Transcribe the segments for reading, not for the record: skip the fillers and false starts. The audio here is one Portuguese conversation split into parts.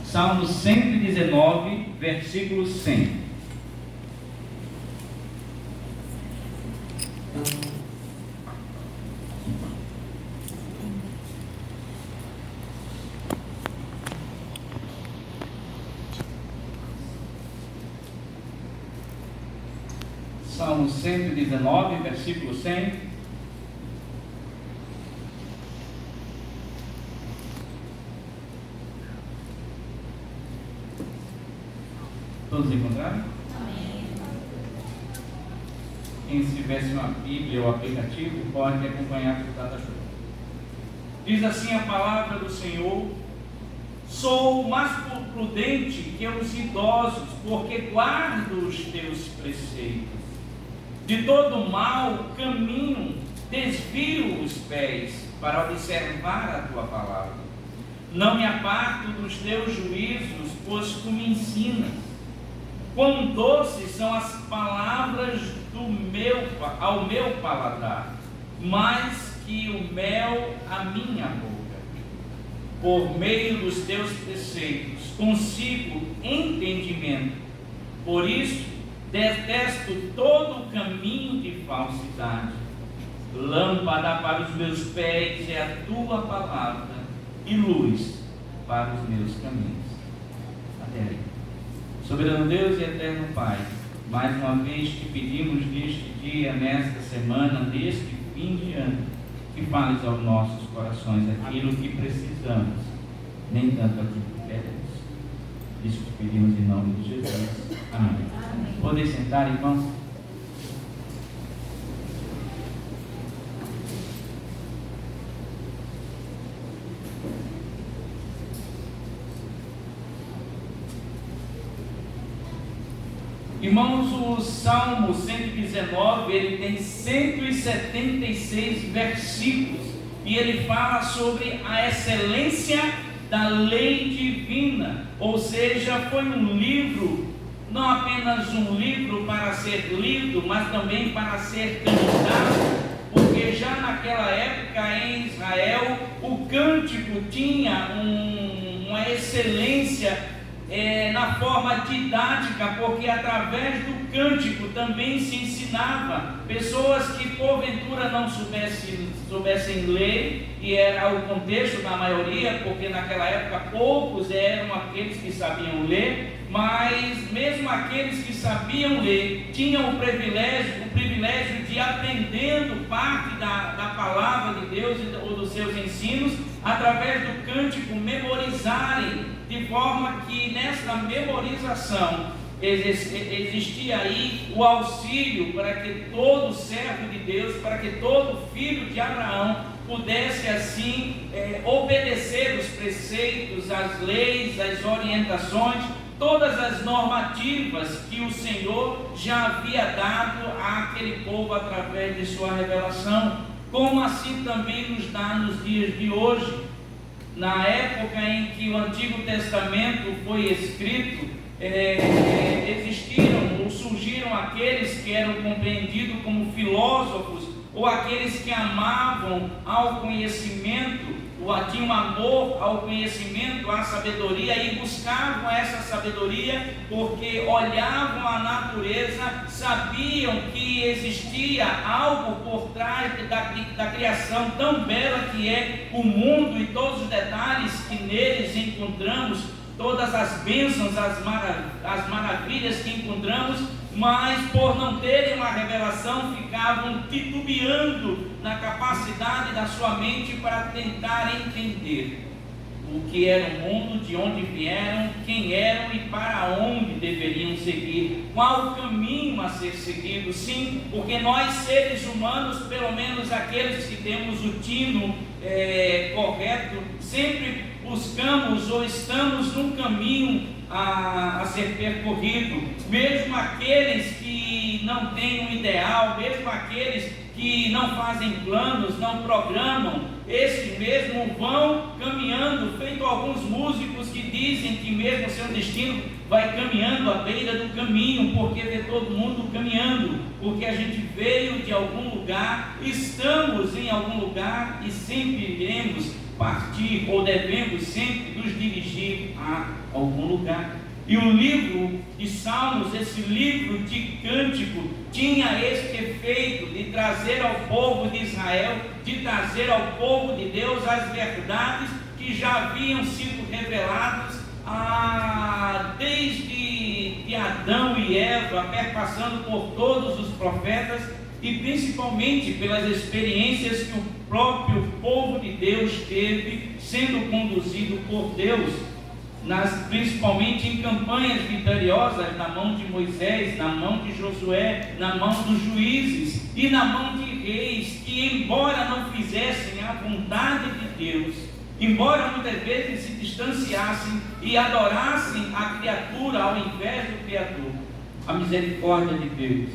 Salmo 119, versículo 100. Salmo 119, versículo 100. Todos encontraram? Amém. Quem se tivesse uma Bíblia ou aplicativo pode acompanhar por cada show. Diz assim a palavra do Senhor: sou mais prudente que os idosos, porque guardo os teus preceitos. De todo mal caminho, desvio os pés para observar a tua palavra. Não me aparto dos teus juízos, pois tu me ensinas. Quão doces são as palavras ao meu paladar, mais que o mel à minha boca. Por meio dos teus preceitos consigo entendimento. Por isso detesto todo o caminho de falsidade. Lâmpada para os meus pés é a tua palavra e luz para os meus caminhos. Até aí. Soberano Deus e eterno Pai, mais uma vez te pedimos neste dia, nesta semana, neste fim de ano, que fales aos nossos corações aquilo que precisamos, nem tanto aquilo que queremos. Isso te pedimos em nome de Jesus. Amém. Amém. Podem sentar, irmãos? Irmãos, o Salmo 119, ele tem 176 versículos, e ele fala sobre a excelência da lei divina, ou seja, foi um livro, não apenas um livro para ser lido, mas também para ser cantado, porque já naquela época em Israel, o cântico tinha uma excelência na forma didática, porque através do cântico também se ensinava. Pessoas que porventura não soubessem ler, e era o contexto da maioria, porque naquela época poucos eram aqueles que sabiam ler, mas mesmo aqueles que sabiam ler tinham o privilégio de, aprendendo parte da palavra de Deus ou dos seus ensinos, através do cântico, memorizarem, de forma que nessa memorização existia aí o auxílio para que todo servo de Deus, para que todo filho de Abraão pudesse assim obedecer os preceitos, as leis, as orientações, todas as normativas que o Senhor já havia dado àquele povo através de sua revelação, como assim também nos dá nos dias de hoje. Na época em que o Antigo Testamento foi escrito, existiram ou surgiram aqueles que eram compreendidos como filósofos, ou aqueles que amavam ao conhecimento, tinham amor ao conhecimento, à sabedoria, e buscavam essa sabedoria porque olhavam a natureza, sabiam que existia algo por trás da criação tão bela que é o mundo e todos os detalhes que neles encontramos, todas as bênçãos, as maravilhas que encontramos, mas por não terem uma revelação, ficavam titubeando na capacidade da sua mente para tentar entender o que era o mundo, de onde vieram, quem eram e para onde deveriam seguir, qual o caminho a ser seguido. Sim, porque nós seres humanos, pelo menos aqueles que temos o tino correto, sempre buscamos ou estamos num caminho a ser percorrido, mesmo aqueles que não têm um ideal, mesmo aqueles que não fazem planos, não programam, esses mesmo vão caminhando, feito alguns músicos que dizem que mesmo seu destino vai caminhando à beira do caminho, porque vê todo mundo caminhando, porque a gente veio de algum lugar, estamos em algum lugar e sempre iremos partir, ou devemos sempre nos dirigir a algum lugar. E o livro de Salmos, esse livro de cântico, tinha este efeito de trazer ao povo de Israel, de trazer ao povo de Deus as verdades que já haviam sido reveladas desde de Adão e Eva, perpassando por todos os profetas, e principalmente pelas experiências que o próprio povo de Deus teve sendo conduzido por Deus, principalmente em campanhas vitoriosas na mão de Moisés, na mão de Josué, na mão dos juízes e na mão de reis, que embora não fizessem a vontade de Deus, embora muitas vezes se distanciassem e adorassem a criatura ao invés do Criador, a misericórdia de Deus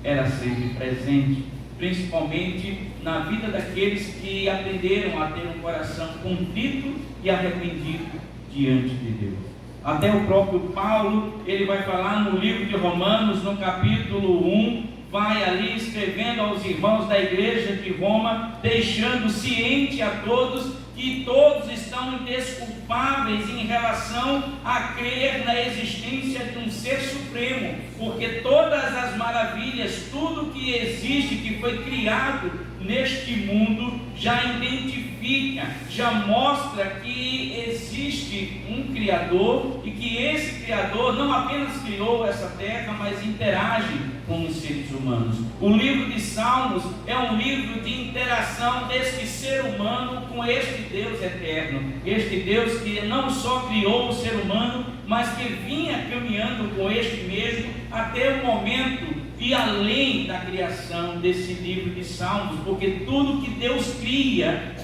era sempre presente, principalmente na vida daqueles que aprenderam a ter um coração contrito e arrependido diante de Deus. Até o próprio Paulo, ele vai falar no livro de Romanos, no capítulo 1, vai ali escrevendo aos irmãos da igreja de Roma, deixando ciente a todos que todos estão indesculpáveis em relação a crer na existência de um ser supremo, porque todas as maravilhas, tudo que existe, que foi criado neste mundo, já identifica, já mostra que existe um Criador, e que esse Criador não apenas criou essa terra, mas interage com os seres humanos. O livro de Salmos é um livro de interação deste ser humano com este Deus eterno, este Deus que não só criou o ser humano, mas que vinha caminhando com este mesmo até o momento e além da criação desse livro de Salmos, porque tudo que Deus cria,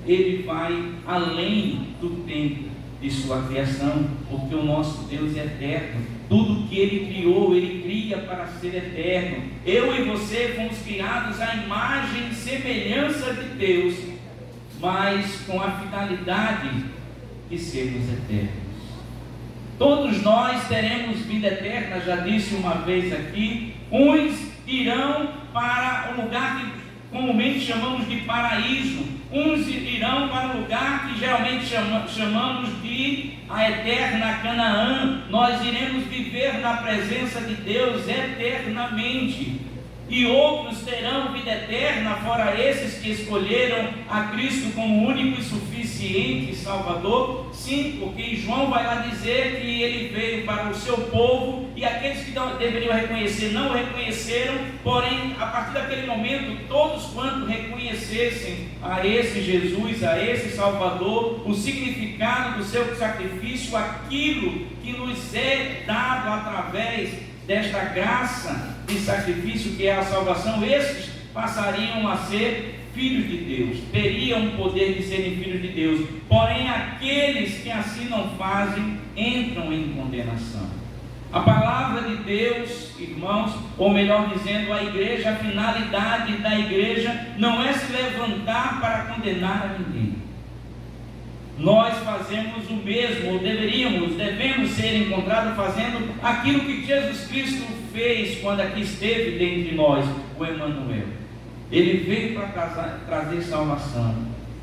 Ele vai além do tempo de sua criação, porque o nosso Deus é eterno. Tudo que Ele criou, Ele cria para ser eterno. Eu e você fomos criados à imagem e semelhança de Deus, mas com a finalidade de sermos eternos. Todos nós teremos vida eterna, já disse uma vez aqui. Uns irão para o lugar que comumente chamamos de paraíso, uns irão para o lugar que geralmente chamamos de a eterna Canaã. Nós iremos viver na presença de Deus eternamente. E outros terão vida eterna, fora esses que escolheram a Cristo como único e suficiente Salvador. Sim, porque João vai lá dizer que Ele veio para o seu povo, e aqueles que deveriam reconhecer não o reconheceram. Porém, a partir daquele momento, todos quantos reconhecessem a esse Jesus, a esse Salvador, o significado do seu sacrifício, aquilo que nos é dado através desta graça de sacrifício que é a salvação, esses passariam a ser filhos de Deus, teriam o poder de serem filhos de Deus. Porém, aqueles que assim não fazem, entram em condenação. A palavra de Deus, irmãos, ou melhor dizendo, a igreja, a finalidade da igreja não é se levantar para condenar a ninguém. Nós fazemos o mesmo, ou devemos ser encontrados fazendo aquilo que Jesus Cristo fez quando aqui esteve dentre nós, o Emmanuel. Ele veio para trazer salvação,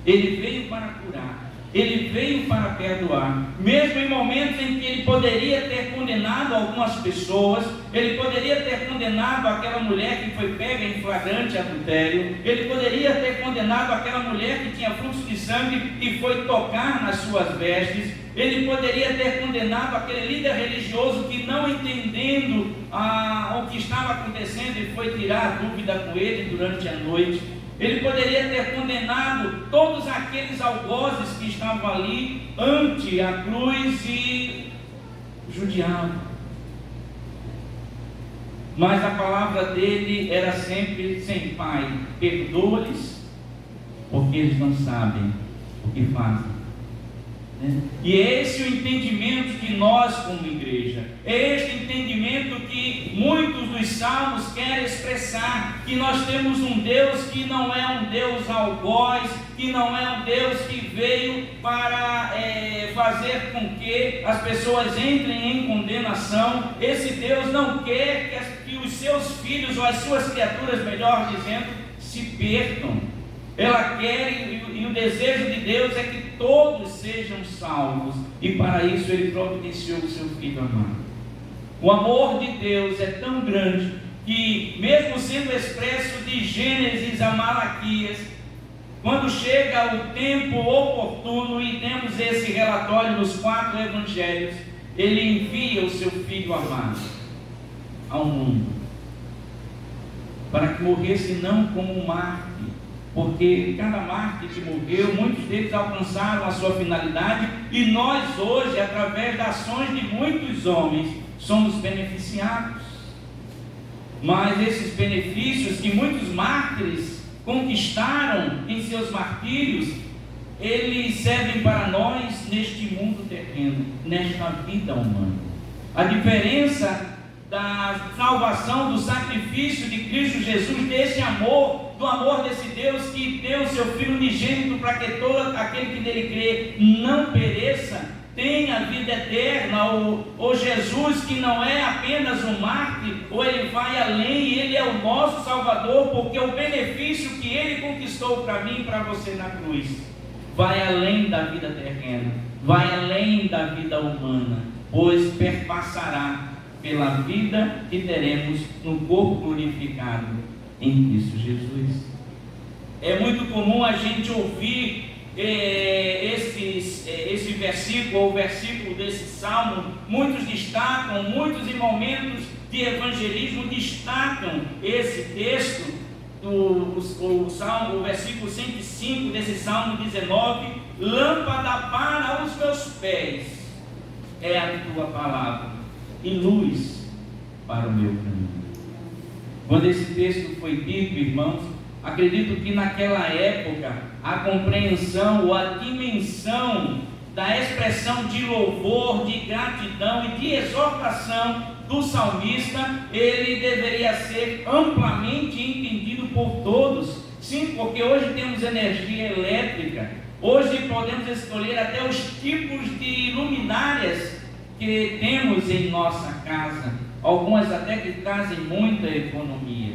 Ele veio para curar, Ele veio para perdoar, mesmo em momentos em que Ele poderia ter condenado algumas pessoas. Ele poderia ter condenado aquela mulher que foi pega em flagrante adultério, Ele poderia ter condenado aquela mulher que tinha fluxo de sangue e foi tocar nas suas vestes, Ele poderia ter condenado aquele líder religioso que, não entendendo o que estava acontecendo, e foi tirar dúvida com ele durante a noite. Ele poderia ter condenado todos aqueles algozes que estavam ali ante a cruz e judiavam. Mas a palavra dele era sempre: sem Pai, perdoa-lhes, porque eles não sabem o que fazem. E é esse o entendimento que nós, como igreja, é este entendimento que muitos dos salmos querem expressar, que nós temos um Deus que não é um Deus algoz, que não é um Deus que veio para fazer com que as pessoas entrem em condenação. Esse Deus não quer que os seus filhos, ou as suas criaturas, melhor dizendo, se percam. Ela quer, e o desejo de Deus é que todos sejam salvos, e para isso Ele providenciou o seu Filho amado. O amor de Deus é tão grande que, mesmo sendo expresso de Gênesis a Malaquias, quando chega o tempo oportuno e temos esse relatório nos 4 evangelhos, Ele envia o seu Filho amado ao mundo, para que morresse não como um mártir, porque cada mártir que morreu, muitos deles alcançaram a sua finalidade, e nós hoje, através das ações de muitos homens, somos beneficiados. Mas esses benefícios que muitos mártires conquistaram em seus martírios, eles servem para nós neste mundo terreno, nesta vida humana. A diferença da salvação, do sacrifício de Cristo Jesus, desse amor, do amor desse Deus que deu o seu Filho unigênito para que todo aquele que nele crê não pereça, tenha a vida eterna. Ou Jesus, que não é apenas um mártir, ou ele vai além, ele é o nosso Salvador, porque o benefício que ele conquistou para mim e para você na cruz vai além da vida terrena, vai além da vida humana, pois perpassará pela vida que teremos no corpo glorificado em Cristo Jesus. É muito comum a gente ouvir esse versículo, ou o versículo desse salmo. Muitos destacam, muitos em momentos de evangelismo destacam esse texto, o versículo 105 desse salmo 19: lâmpada para os meus pés é a tua palavra, e luz para o meu caminho. Quando esse texto foi dito, irmãos, acredito que naquela época a compreensão ou a dimensão da expressão de louvor, de gratidão e de exortação do salmista, ele deveria ser amplamente entendido por todos. Sim, porque hoje temos energia elétrica, hoje podemos escolher até os tipos de luminárias que temos em nossa casa, algumas até que trazem muita economia.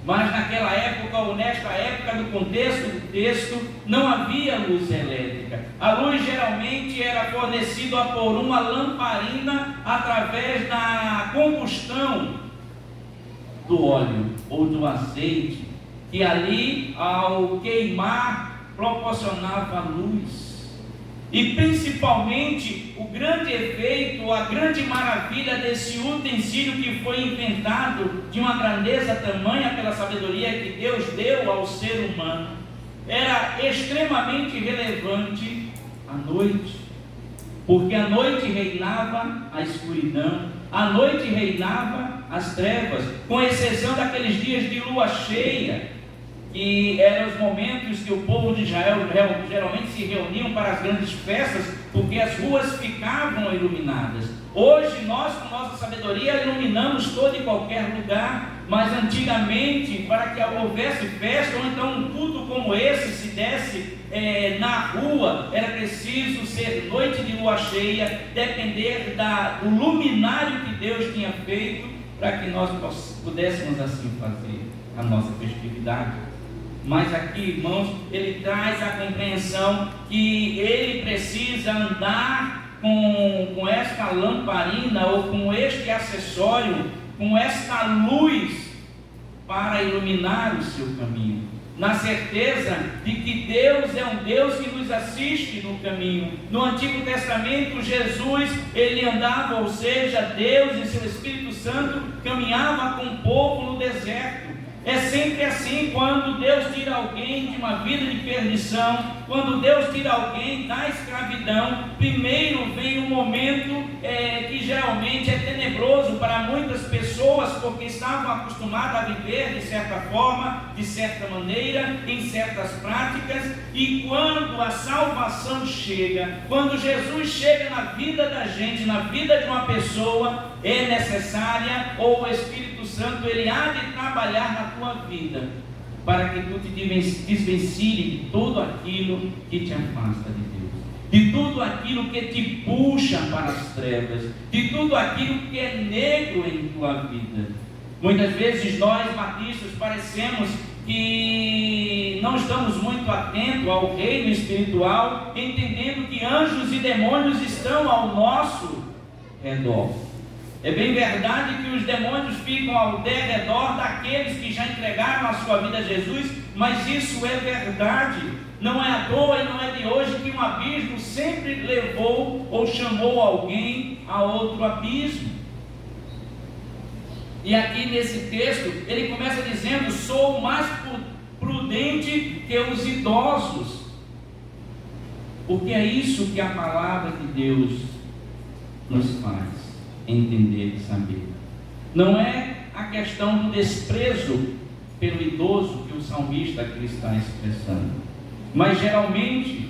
Mas naquela época, ou nesta época do contexto do texto, não havia luz elétrica. A luz geralmente era fornecida por uma lamparina através da combustão do óleo ou do azeite, que ali, ao queimar, proporcionava luz. E principalmente o grande efeito, a grande maravilha desse utensílio que foi inventado de uma grandeza tamanha pela sabedoria que Deus deu ao ser humano, era extremamente relevante à noite, porque à noite reinava a escuridão, à noite reinava as trevas, com exceção daqueles dias de lua cheia, que eram os momentos que o povo de Israel geralmente se reuniam para as grandes festas, porque as ruas ficavam iluminadas. Hoje nós, com nossa sabedoria, iluminamos todo e qualquer lugar, mas antigamente, para que houvesse festa, ou então um culto como esse se desse na rua, era preciso ser noite de lua cheia, depender do luminário que Deus tinha feito, para que nós pudéssemos assim fazer a nossa festividade. Mas aqui, irmãos, ele traz a compreensão que ele precisa andar com esta lamparina, ou com este acessório, com esta luz, para iluminar o seu caminho, na certeza de que Deus é um Deus que nos assiste no caminho. No Antigo Testamento, Jesus, ele andava, ou seja, Deus e seu Espírito Santo caminhava com o povo no deserto. É sempre assim, quando Deus tira alguém de uma vida de perdição, quando Deus tira alguém da escravidão, primeiro vem um momento que geralmente é tenebroso para muitas pessoas, porque estavam acostumadas a viver de certa forma, de certa maneira, em certas práticas, e quando a salvação chega, quando Jesus chega na vida da gente, na vida de uma pessoa, é necessária, ou o Espírito Santo, ele há de trabalhar na tua vida, para que tu te desvencilhe de tudo aquilo que te afasta de Deus, de tudo aquilo que te puxa para as trevas, de tudo aquilo que é negro em tua vida. Muitas vezes nós batistas parecemos que não estamos muito atentos ao reino espiritual, entendendo que anjos e demônios estão ao nosso redor. É bem verdade que os demônios ficam ao derredor daqueles que já entregaram a sua vida a Jesus, mas isso é verdade. Não é à toa e não é de hoje que um abismo sempre levou ou chamou alguém a outro abismo. E aqui nesse texto, ele começa dizendo: sou mais prudente que os idosos. Porque é isso que a palavra de Deus nos faz entender e saber. Não é a questão do desprezo pelo idoso que o salmista aqui está expressando, mas geralmente,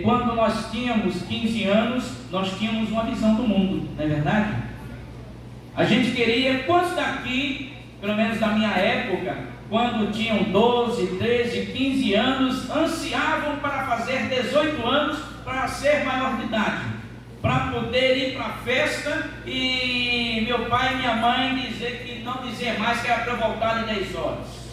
quando nós tínhamos 15 anos, nós tínhamos uma visão do mundo, não é verdade? A gente queria, quantos daqui, pelo menos da minha época, quando tinham 12, 13, 15 anos, ansiavam para fazer 18 anos para ser maior de idade, para poder ir para a festa e meu pai e minha mãe não dizer mais que era para voltar em 10 horas.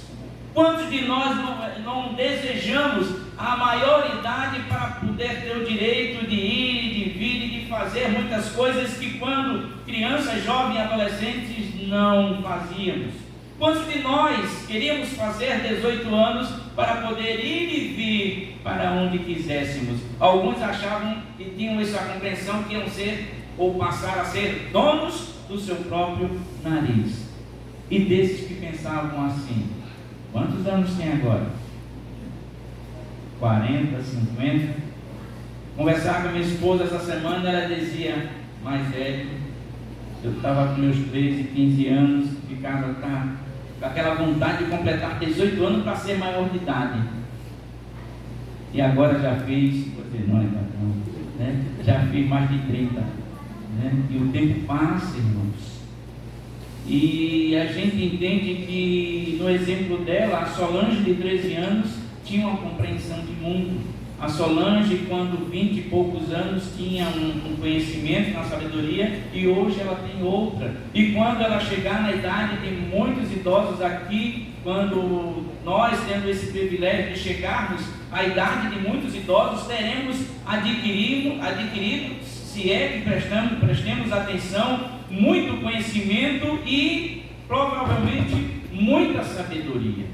Quantos de nós não desejamos a maioridade para poder ter o direito de ir, de vir e de fazer muitas coisas que quando crianças, jovens e adolescentes não fazíamos? Quantos de nós queríamos fazer 18 anos para poder ir e vir para onde quiséssemos? Alguns achavam que tinham essa compreensão que iam ser ou passar a ser donos do seu próprio nariz. E desses que pensavam assim, quantos anos tem agora? 40, 50? Conversava com a minha esposa essa semana, ela dizia: mais velho, eu estava com meus 13, 15 anos, ficava com aquela vontade de completar 18 anos para ser maior de idade. E agora já fez, né? Já fez mais de 30. Né? E o tempo passa, irmãos. E a gente entende que, no exemplo dela, a Solange de 13 anos tinha uma compreensão de mundo. A Solange, quando 20 e poucos anos, tinha um conhecimento, uma sabedoria, e hoje ela tem outra. E quando ela chegar na idade de muitos idosos aqui, quando nós temos esse privilégio de chegarmos à idade de muitos idosos, teremos adquirido, se é que prestemos atenção, muito conhecimento e provavelmente muita sabedoria.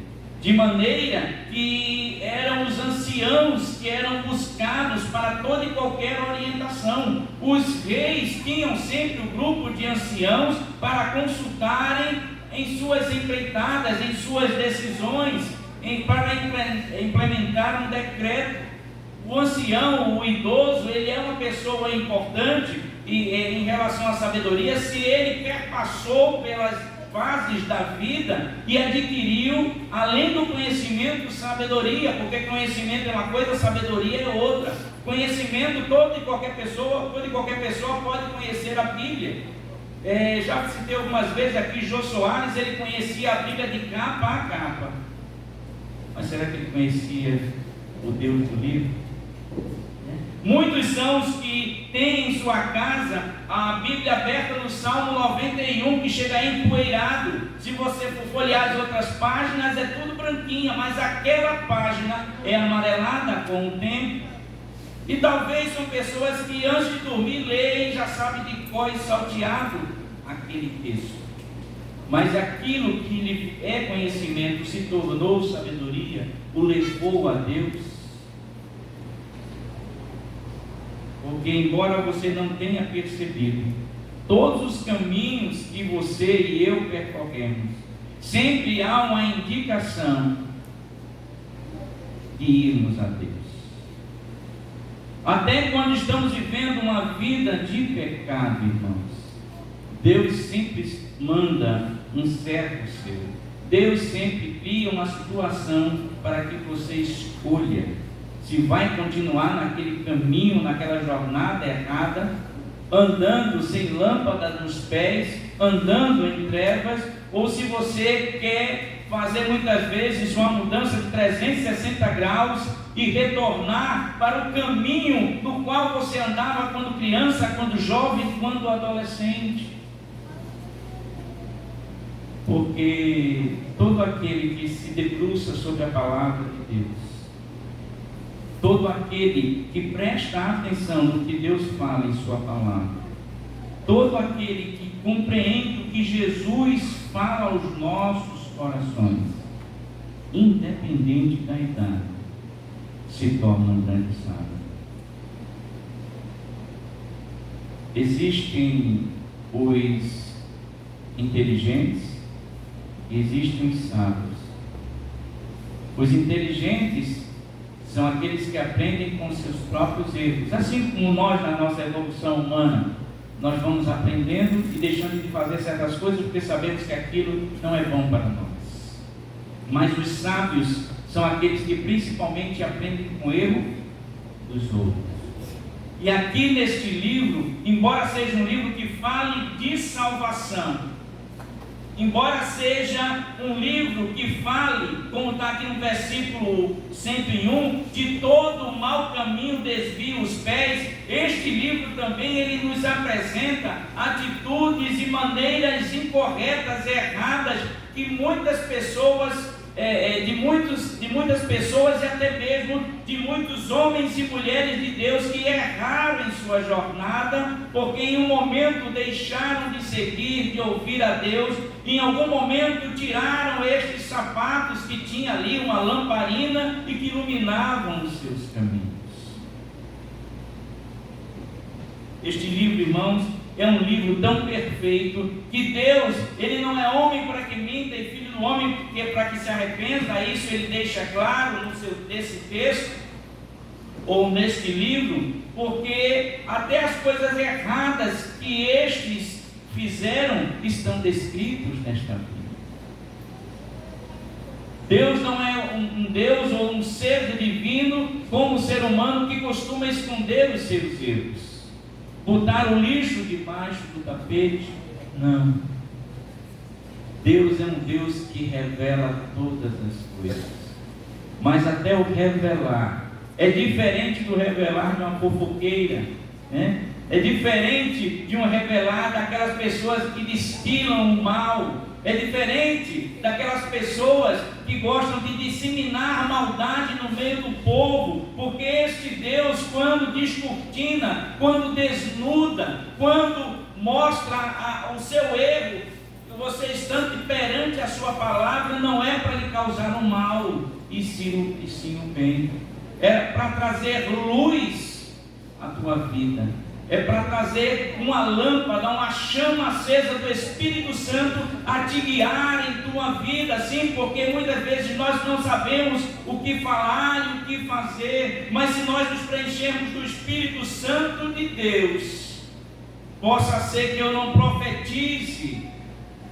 De maneira que eram os anciãos que eram buscados para toda e qualquer orientação. Os reis tinham sempre um grupo de anciãos para consultarem em suas empreitadas, em suas decisões, para implementar um decreto. O ancião, o idoso, ele é uma pessoa importante em relação à sabedoria, se ele quer passou pelas fases da vida e adquiriu, além do conhecimento, sabedoria, porque conhecimento é uma coisa, sabedoria é outra. Conhecimento, toda e qualquer pessoa pode conhecer a Bíblia. Já citei algumas vezes aqui, Jô Soares, ele conhecia a Bíblia de capa a capa. Mas será que ele conhecia o Deus do livro? Muitos são os que têm em sua casa a Bíblia aberta no Salmo 91, que chega empoeirado. Se você for folhear as outras páginas, é tudo branquinha, mas aquela página é amarelada com o tempo. E talvez são pessoas que antes de dormir leem e já sabem de cor e salteado aquele texto. Mas aquilo que lhe é conhecimento se tornou sabedoria, o levou a Deus. Porque embora você não tenha percebido, todos os caminhos que você e eu percorremos, sempre há uma indicação de irmos a Deus. Até quando estamos vivendo uma vida de pecado, irmãos, Deus sempre manda um servo seu. Deus sempre cria uma situação para que você escolha se vai continuar naquele caminho, naquela jornada errada, andando sem lâmpada nos pés, andando em trevas, ou se você quer fazer muitas vezes uma mudança de 360 graus e retornar para o caminho no qual você andava quando criança, quando jovem, quando adolescente. porque todo aquele que se debruça sobre a palavra de Deus, todo aquele que presta atenção no que Deus fala em sua palavra, todo aquele que compreende o que Jesus fala aos nossos corações, independente da idade, se torna um grande sábio. Existem os inteligentes e existem os sábios. Os inteligentes são aqueles que aprendem com seus próprios erros. Assim como nós, na nossa evolução humana, nós vamos aprendendo e deixando de fazer certas coisas porque sabemos que aquilo não é bom para nós. Mas os sábios são aqueles que principalmente aprendem com o erro dos outros. E aqui neste livro, embora seja um livro que fale de salvação, embora seja um livro que fale, como está aqui no versículo 101, de todo o mau caminho desvia os pés, este livro também ele nos apresenta atitudes e maneiras incorretas, erradas, que muitas pessoas, de muitas pessoas e até mesmo de muitos homens e mulheres de Deus que erraram em sua jornada, porque em um momento deixaram de seguir, de ouvir a Deus, em algum momento tiraram estes sapatos que tinha ali uma lamparina e que iluminavam os seus caminhos. Este livro, irmãos, é um livro tão perfeito que Deus, ele não é homem para que minta e filho do homem para que se arrependa. Isso ele deixa claro nesse texto ou neste livro, porque até as coisas erradas que estes fizeram estão descritos nesta Bíblia. Deus não é um Deus ou um ser divino como o ser humano que costuma esconder os seus erros, botar o lixo debaixo do tapete. Não. Deus é um Deus que revela todas as coisas. Mas até o revelar é diferente do revelar de uma fofoqueira, né? É diferente de um revelar daquelas pessoas que destilam o mal. É diferente daquelas pessoas que gostam de disseminar maldade no meio do povo, porque este Deus, quando descortina, quando desnuda, quando mostra o seu erro, você estando perante a sua palavra, não é para lhe causar o mal, e sim o bem. É para trazer luz à tua vida. É para trazer uma lâmpada, uma chama acesa do Espírito Santo a te guiar em tua vida, sim, porque muitas vezes nós não sabemos o que falar e o que fazer, mas se nós nos preenchermos do Espírito Santo de Deus, possa ser que eu não profetize,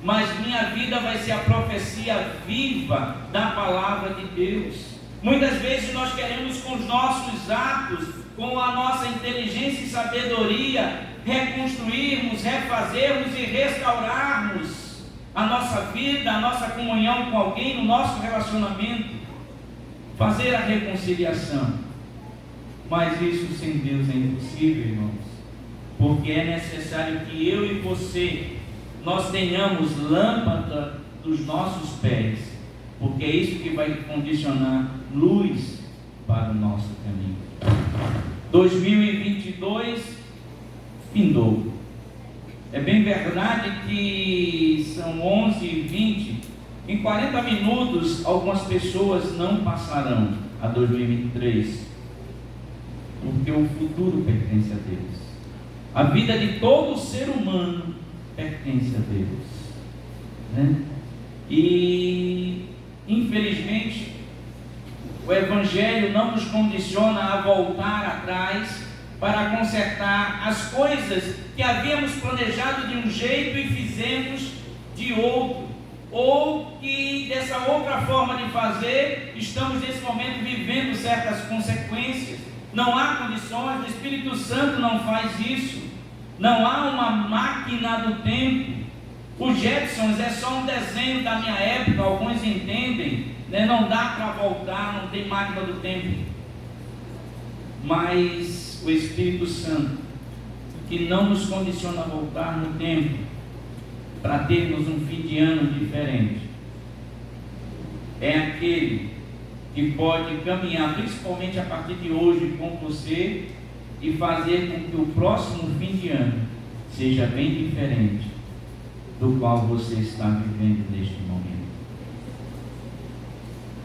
mas minha vida vai ser a profecia viva da palavra de Deus. Muitas vezes nós queremos com os nossos atos, com a nossa inteligência e sabedoria, reconstruirmos, refazermos e restaurarmos a nossa vida, a nossa comunhão com alguém, no nosso relacionamento, fazer a reconciliação. Mas isso sem Deus é impossível, irmãos, porque é necessário que eu e você, nós tenhamos lâmpada dos nossos pés, porque é isso que vai condicionar luz para o nosso caminho. 2022 findou. É bem verdade que são 11h20. Em 40 minutos, algumas pessoas não passarão a 2023, porque o futuro pertence a Deus. A vida de todo ser humano pertence a Deus, né? E infelizmente o Evangelho não nos condiciona a voltar atrás para consertar as coisas que havíamos planejado de um jeito e fizemos de outro, ou que dessa outra forma de fazer estamos nesse momento vivendo certas consequências. Não há condições, o Espírito Santo não faz isso. Não há uma máquina do tempo. Os Jetsons é só um desenho da minha época, alguns entendem, né? Não dá para voltar, não tem máquina do tempo. Mas o Espírito Santo, que não nos condiciona a voltar no tempo, para termos um fim de ano diferente é aquele que pode caminhar, principalmente a partir de hoje, com você e fazer com que o próximo fim de ano seja bem diferente do qual você está vivendo neste momento.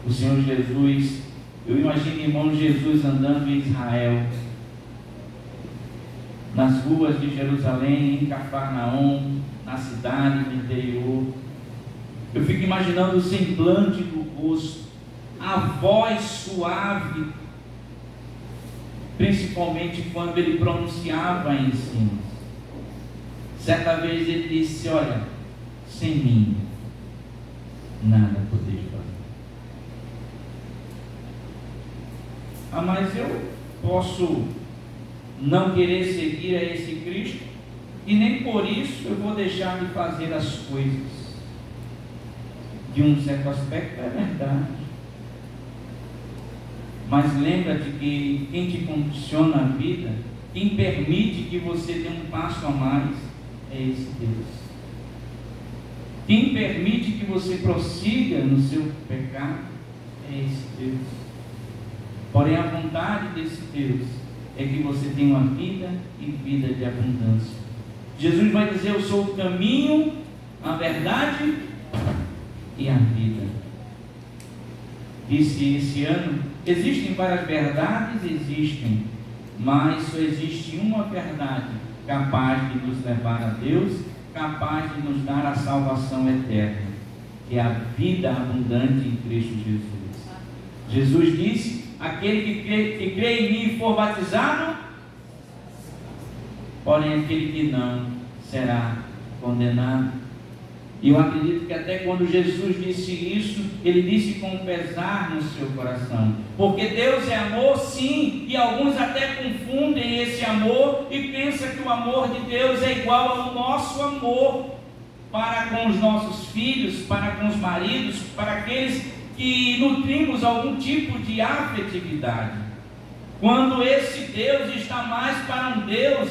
O Senhor Jesus, eu imagino, irmão, Jesus andando em Israel, nas ruas de Jerusalém, em Cafarnaum, na cidade do interior. Eu fico imaginando o semblante do rosto, a voz suave, principalmente quando ele pronunciava ensinos. Certa vez ele disse: olha, sem mim nada podeis fazer. Mas eu posso não querer seguir a esse Cristo, e nem por isso eu vou deixar de fazer as coisas. De um certo aspecto é verdade, mas lembra-te que quem te condiciona a vida, quem permite que você dê um passo a mais, é esse Deus. Quem permite que você prossiga no seu pecado é esse Deus. Porém, a vontade desse Deus é que você tenha uma vida e vida de abundância. Jesus vai dizer: eu sou o caminho, a verdade e a vida. Disse esse ano: existem várias verdades, mas só existe uma verdade capaz de nos levar a Deus, capaz de nos dar a salvação eterna, que é a vida abundante em Cristo Jesus. Jesus disse: aquele que crê em mim e for batizado, porém aquele que não será condenado. E eu acredito que até quando Jesus disse isso, ele disse com pesar no seu coração, porque Deus é amor, sim, e alguns até confundem esse amor e pensam que o amor de Deus é igual ao nosso amor para com os nossos filhos, para com os maridos, para aqueles que nutrimos algum tipo de afetividade, quando esse Deus está mais para um Deus,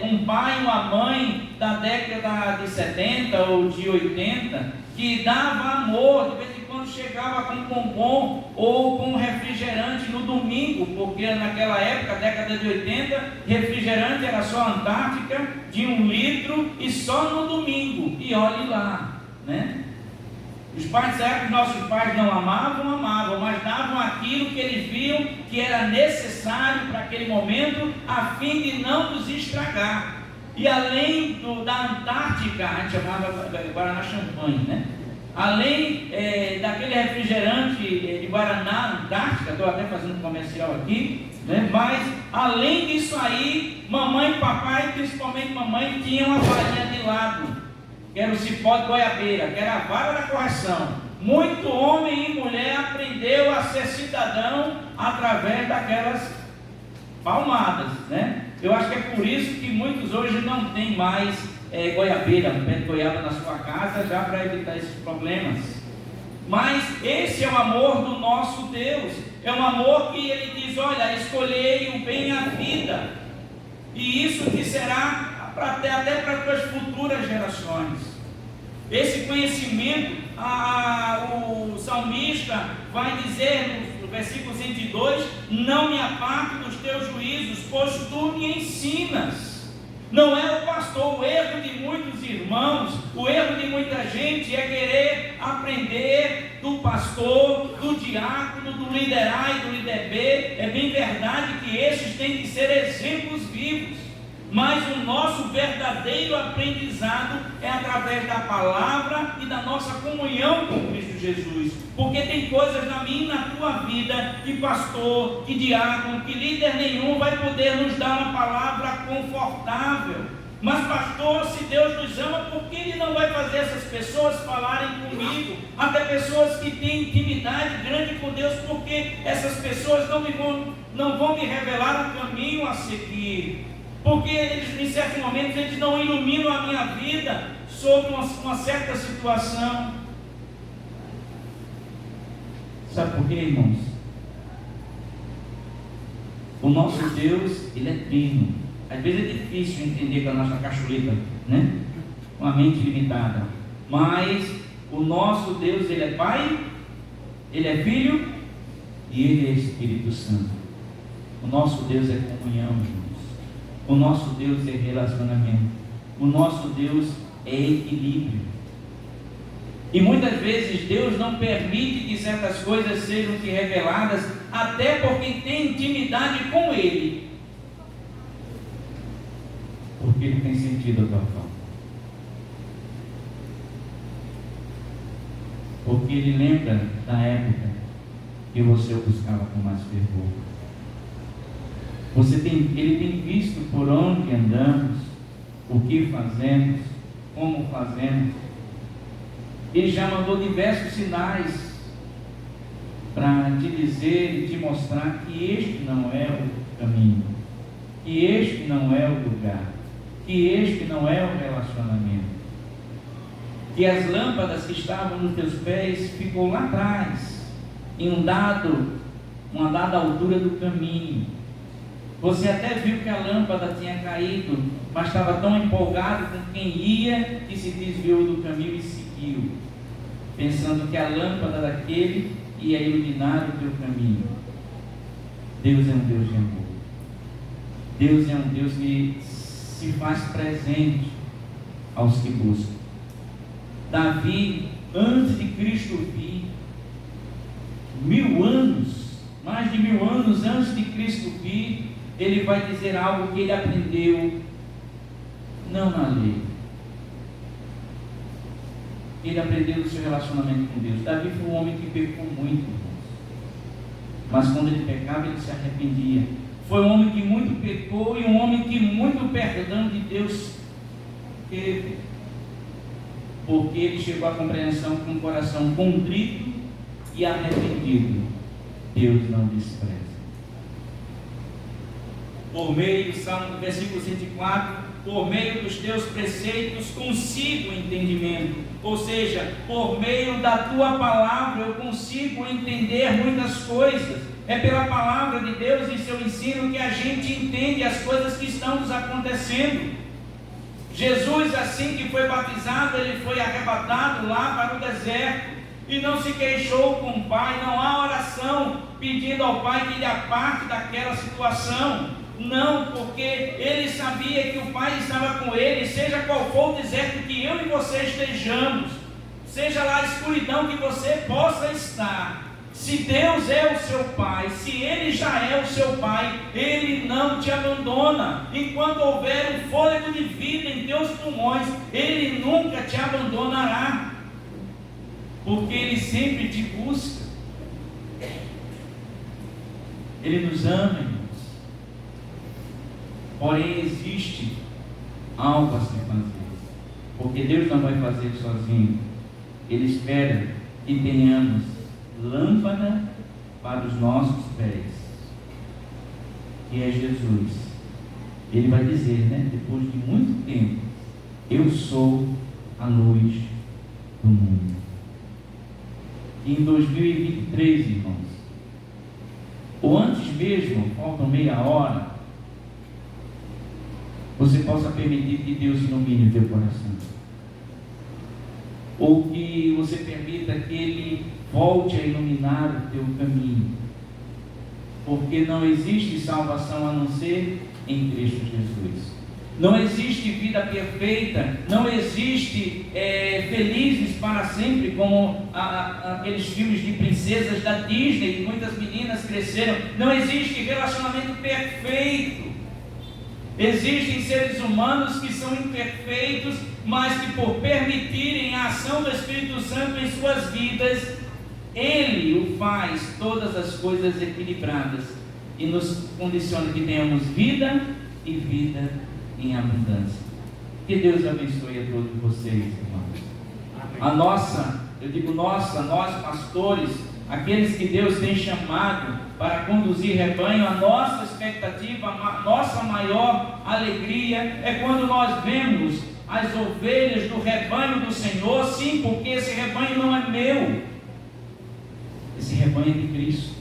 um pai, uma mãe da década de 70 ou de 80, que dava amor, de vez em quando chegava com bombom ou com refrigerante no domingo, porque naquela época, década de 80, refrigerante era só Antártica, de 1 litro e só no domingo, e olhe lá, né? Os pais disseram que os nossos pais não amavam, mas davam aquilo que eles viam que era necessário para aquele momento, a fim de não nos estragar. E além da Antártica, a gente chamava Guaraná Champanhe, né? Além daquele refrigerante de Guaraná Antártica, estou até fazendo um comercial aqui, né? Mas além disso aí, mamãe e papai, principalmente mamãe, tinham uma varinha de lado, que era o cipó de goiabeira, que era a vara da correção. Muito homem e mulher aprendeu a ser cidadão através daquelas palmadas, né? Eu acho que é por isso que muitos hoje não tem mais goiabeira, pé de goiaba na sua casa, já para evitar esses problemas. Mas esse é o amor do nosso Deus, é um amor que ele diz: olha, escolhei o bem e a vida, e isso te será até para as tuas futuras gerações. Esse conhecimento, o salmista vai dizer no versículo 102: não me aparto dos teus juízos, pois tu me ensinas. Não é o pastor, o erro de muitos irmãos, o erro de muita gente é querer aprender do pastor, do diácono, do líder A e do líder B. É bem verdade que esses têm que ser exemplos vivos, mas o nosso verdadeiro aprendizado é através da palavra e da nossa comunhão com Cristo Jesus, porque tem coisas na minha e na tua vida que pastor, que diácono, que líder nenhum vai poder nos dar uma palavra confortável. Mas pastor, se Deus nos ama, por que Ele não vai fazer essas pessoas falarem comigo? Até pessoas que têm intimidade grande com Deus, porque essas pessoas não vão me revelar o caminho a seguir, porque eles, em certos momentos, eles não iluminam a minha vida sobre uma certa situação. Sabe por quê, irmãos? O nosso Deus, Ele é trino. Às vezes é difícil entender com a nossa cachuleta, né? uma mente limitada. Mas o nosso Deus, Ele é Pai, Ele é Filho e Ele é Espírito Santo. O nosso Deus é comunhão, irmãos. O nosso Deus é relacionamento. O nosso Deus é equilíbrio. E muitas vezes Deus não permite que certas coisas sejam te reveladas, até porque tem intimidade com Ele. Porque Ele tem sentido a tua falta. Porque Ele lembra da época que você o buscava com mais fervor. Ele tem visto por onde andamos, o que fazemos, como fazemos. Ele já mandou diversos sinais para te dizer e te mostrar que este não é o caminho, que este não é o lugar, que este não é o relacionamento, que as lâmpadas que estavam nos teus pés ficou lá atrás, em uma dada altura do caminho. Você até viu que a lâmpada tinha caído, mas estava tão empolgado com quem ia que se desviou do caminho e seguiu, pensando que a lâmpada daquele ia iluminar o teu caminho. Deus é um Deus de amor. Deus é um Deus que se faz presente aos que buscam. Davi, antes de Cristo vir, 1000 anos, mais de 1000 anos antes de Cristo vir, ele vai dizer algo que ele aprendeu, não na lei. Ele aprendeu no seu relacionamento com Deus. Davi foi um homem que pecou muito, mas quando ele pecava, ele se arrependia. Foi um homem que muito pecou e um homem que muito perdão de Deus teve, porque ele chegou à compreensão com um coração contrito e arrependido, Deus não despreza. Por meio, Salmo, versículo 104, por meio dos teus preceitos consigo entendimento. Ou seja, por meio da tua palavra eu consigo entender muitas coisas. É pela palavra de Deus e seu ensino que a gente entende as coisas que estão nos acontecendo. Jesus, assim que foi batizado, ele foi arrebatado lá para o deserto e não se queixou com o Pai. Não há oração pedindo ao Pai que lhe aparte daquela situação. Não, porque ele sabia que o Pai estava com ele, seja qual for o deserto que eu e você estejamos, seja lá a escuridão que você possa estar. Se Deus é o seu Pai, se Ele já é o seu Pai, Ele não te abandona. Enquanto houver um fôlego de vida em teus pulmões, Ele nunca te abandonará, porque Ele sempre te busca. Ele nos ama, irmãos. Porém existe algo a se fazer, porque Deus não vai fazer sozinho. Ele espera que tenhamos lâmpada para os nossos pés, que é Jesus. Ele vai dizer, depois de muito tempo, eu sou a luz do mundo. E em 2023, irmãos, ou antes mesmo, faltam meia hora, você possa permitir que Deus ilumine o teu coração, ou que você permita que Ele volte a iluminar o teu caminho, porque não existe salvação a não ser em Cristo Jesus. Não existe vida perfeita, não existe felizes para sempre, como aqueles filmes de princesas da Disney, que muitas meninas cresceram. Não existe relacionamento perfeito. Existem seres humanos que são imperfeitos, mas que por permitirem a ação do Espírito Santo em suas vidas, Ele o faz todas as coisas equilibradas e nos condiciona que tenhamos vida e vida em abundância. Que Deus abençoe a todos vocês, irmãos. Nós pastores, aqueles que Deus tem chamado para conduzir rebanho, a nossa expectativa, a nossa maior alegria é quando nós vemos as ovelhas do rebanho do Senhor. Sim, porque esse rebanho não é meu, esse rebanho é de Cristo.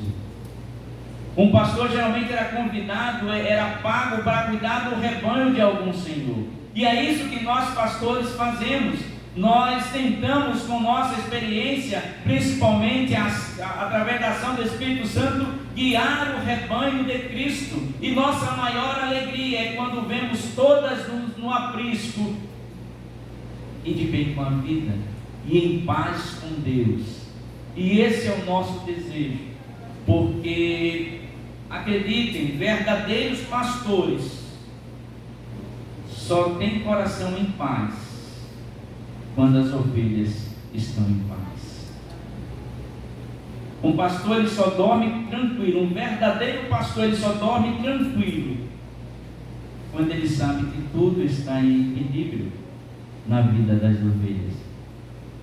Um pastor geralmente era convidado, era pago para cuidar do rebanho de algum senhor. E é isso que nós pastores fazemos. Nós tentamos, com nossa experiência, principalmente através da ação do Espírito Santo, guiar o rebanho de Cristo. E nossa maior alegria é quando vemos todas no aprisco e de bem com a vida e em paz com Deus. E esse é o nosso desejo, porque acreditem, verdadeiros pastores só têm coração em paz quando as ovelhas estão em paz. Um pastor, ele só dorme tranquilo. Um verdadeiro pastor, ele só dorme tranquilo quando ele sabe que tudo está em equilíbrio na vida das ovelhas.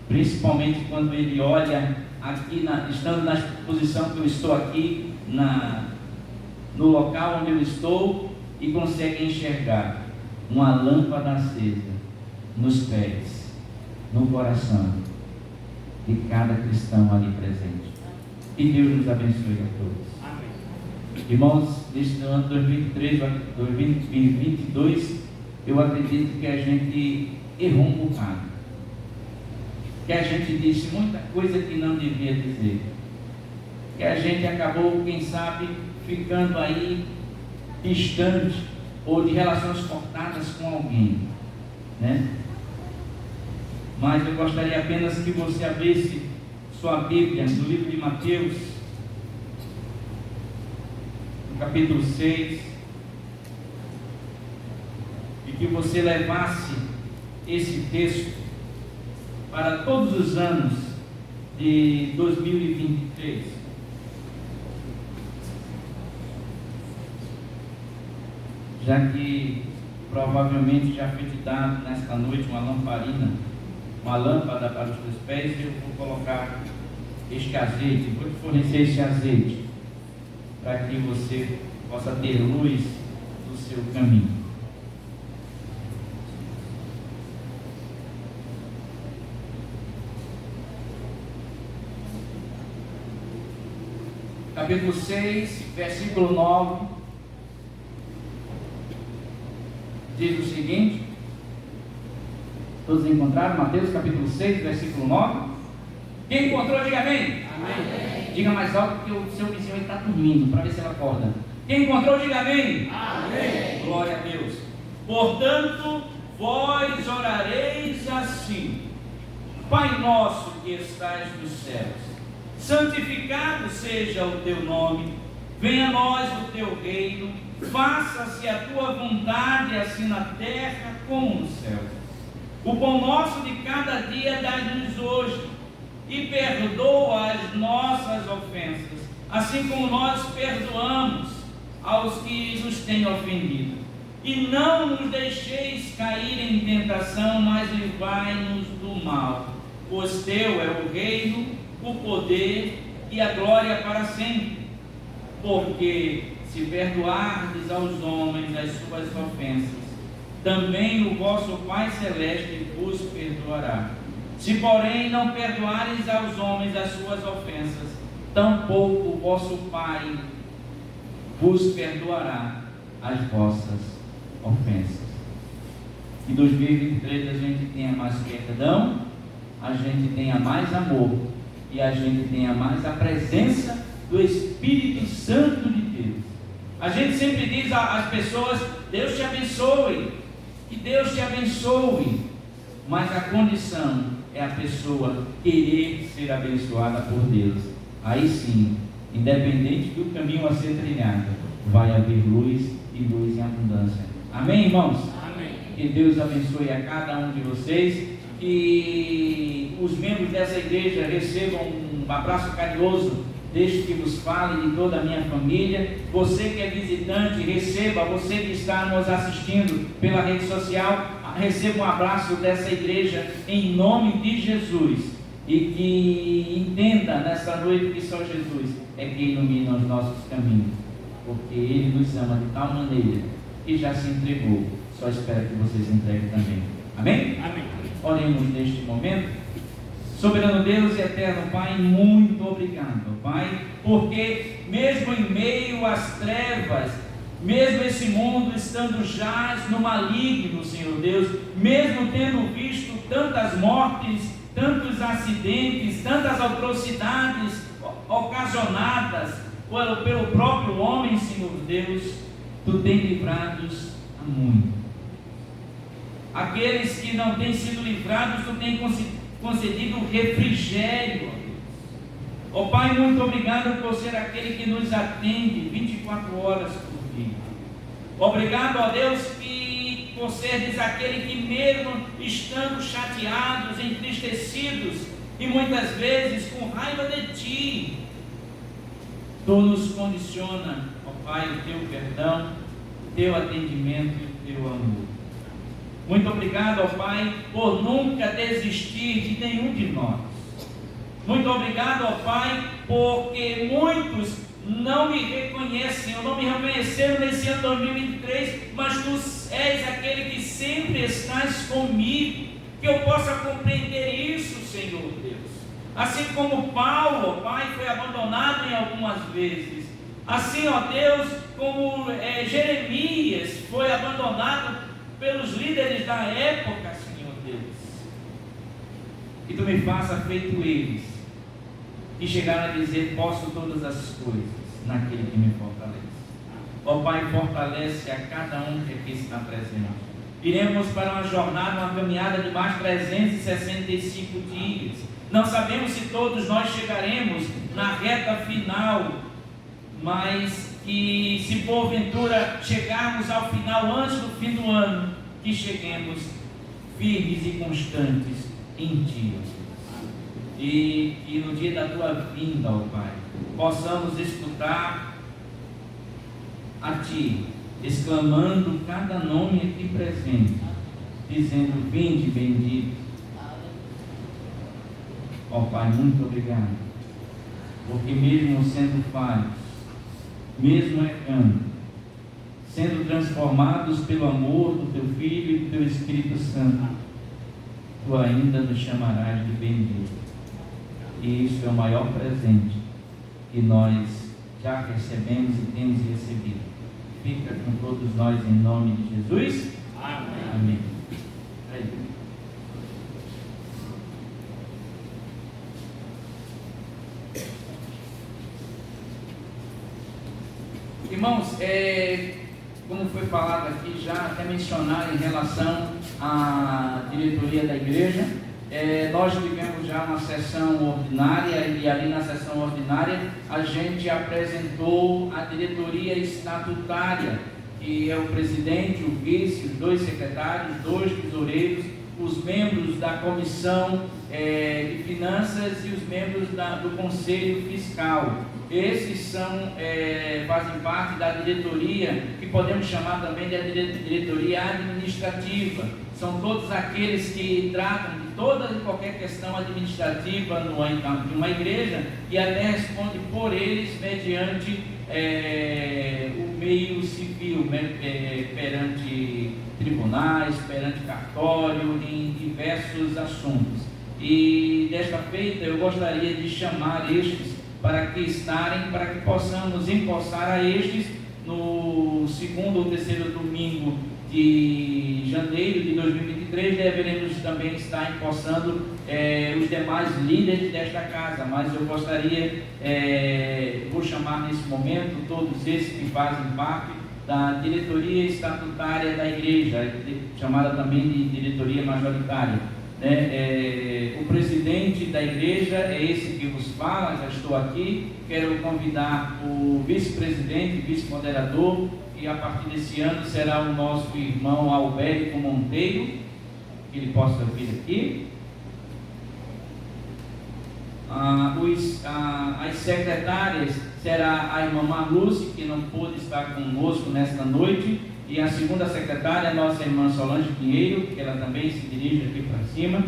Principalmente quando ele olha aqui, estando na posição que eu estou aqui, no local onde eu estou, e consegue enxergar uma lâmpada acesa nos pés, no coração de cada cristão ali presente. Que Deus nos abençoe a todos. Amém. Irmãos, neste ano 2022, eu acredito que a gente errou um bocado, que a gente disse muita coisa que não devia dizer, que a gente acabou, quem sabe, ficando aí distante ou de relações cortadas com alguém, né? Mas eu gostaria apenas que você abrisse sua Bíblia no livro de Mateus, no capítulo 6, e que você levasse esse texto para todos os anos de 2023. Já que provavelmente já foi te dado nesta noite uma lamparina, uma lâmpada para os teus pés, eu vou colocar este azeite, vou te fornecer este azeite, para que você possa ter luz no seu caminho. Capítulo 6, versículo 9, diz o seguinte: todos encontraram? Mateus capítulo 6, versículo 9. Quem encontrou, diga amém. Amém. Diga mais alto, porque o seu vizinho está dormindo, para ver se ele acorda. Quem encontrou, diga amém. Amém. Glória a Deus. Portanto, vós orareis assim: Pai nosso que estais nos céus, santificado seja o teu nome, venha a nós o teu reino, faça-se a tua vontade, assim na terra como no céu. O pão nosso de cada dia dai-nos hoje, e perdoa as nossas ofensas, assim como nós perdoamos aos que nos têm ofendido. E não nos deixeis cair em tentação, mas livrai-nos do mal. Pois teu é o reino, o poder e a glória para sempre. Porque se perdoardes aos homens as suas ofensas, também o vosso Pai Celeste vos perdoará. Se porém não perdoares aos homens as suas ofensas, tampouco o vosso Pai vos perdoará as vossas ofensas. Que 2023 a gente tenha mais perdão, a gente tenha mais amor e a gente tenha mais a presença do Espírito Santo de Deus. A gente sempre diz às pessoas: Deus te abençoe, que Deus te abençoe, mas a condição é a pessoa querer ser abençoada por Deus. Aí sim, independente do caminho a ser trilhado, vai haver luz e luz em abundância. Amém, irmãos? Amém. Que Deus abençoe a cada um de vocês, que os membros dessa igreja recebam um abraço carinhoso deste que vos fala e de toda a minha família. Você que é visitante, receba. Você que está nos assistindo pela rede social, receba um abraço dessa igreja em nome de Jesus, e que entenda nesta noite que só Jesus é quem ilumina os nossos caminhos, porque Ele nos ama de tal maneira que já se entregou, só espera que vocês entreguem também. Amém? Amém. Oremos neste momento. Soberano Deus e eterno Pai, muito obrigado, Pai, porque mesmo em meio às trevas, mesmo esse mundo estando jaz no maligno, Senhor Deus, mesmo tendo visto tantas mortes, tantos acidentes, tantas atrocidades ocasionadas pelo próprio homem, Senhor Deus, Tu tem livrados a muito. Aqueles que não têm sido livrados, Tu tem concedido refrigério. Ó Pai, muito obrigado por ser aquele que nos atende 24 horas por dia. Obrigado, ó Deus, que por seres aquele que mesmo estando chateados, entristecidos e muitas vezes com raiva de Ti, Tu nos condiciona, ó Pai, o Teu perdão, o Teu atendimento e o Teu amor. Muito obrigado, ó Pai, por nunca desistir de nenhum de nós. Muito obrigado, ó Pai, porque muitos não me reconhecem, ou não me reconheceram nesse ano 2023, mas Tu és aquele que sempre estás comigo, que eu possa compreender isso, Senhor Deus. Assim como Paulo, ó Pai, foi abandonado em algumas vezes, assim, ó Deus, como Jeremias foi abandonado pelos líderes da época, Senhor Deus, que Tu me faça feito eles, que chegaram a dizer: posso todas as coisas naquele que me fortalece. Ó Pai, fortalece a cada um que aqui está presente. Iremos para uma jornada, uma caminhada de mais 365 dias. Não sabemos se todos nós chegaremos na reta final, mas que se porventura chegarmos ao final antes do fim do ano, que cheguemos firmes e constantes em Ti. E no dia da Tua vinda, ó Pai, possamos escutar a Ti, exclamando cada nome aqui presente, dizendo: vinde bendito. Ó Pai, muito obrigado, porque mesmo sendo falhos, mesmo errando, sendo transformados pelo amor do Teu Filho e do Teu Espírito Santo, Tu ainda nos chamarás de bendito. E isso é o maior presente que nós já recebemos e temos recebido. Fica com todos nós em nome de Jesus. Amém. Amém. Irmãos, como foi falado aqui já, até mencionar em relação à diretoria da igreja, nós tivemos já uma sessão ordinária, e ali na sessão ordinária a gente apresentou a diretoria estatutária, que é o presidente, o vice, os 2 secretários, 2 tesoureiros, os membros da comissão de finanças e os membros do conselho fiscal. Esses fazem parte da diretoria, que podemos chamar também de diretoria administrativa. São todos aqueles que tratam de toda e qualquer questão administrativa de uma igreja, e até responde por eles mediante o meio civil, perante tribunais, perante cartório, em diversos assuntos. E desta feita eu gostaria de chamar estes para que estarem, para que possamos empossar a estes no 2º ou 3º domingo de janeiro de 2023. Deveremos também estar empossando os demais líderes desta casa, mas eu gostaria, vou chamar nesse momento todos esses que fazem parte da diretoria estatutária da igreja, chamada também de diretoria majoritária. O presidente da igreja é esse que vos fala, já estou aqui. Quero convidar o vice-presidente, vice-moderador, que a partir desse ano será o nosso irmão Albérico Monteiro, que ele possa vir aqui. As secretárias será a irmã Marluce, que não pôde estar conosco nesta noite, e a 2ª secretária, a nossa irmã Solange Pinheiro, que ela também se dirige aqui para cima.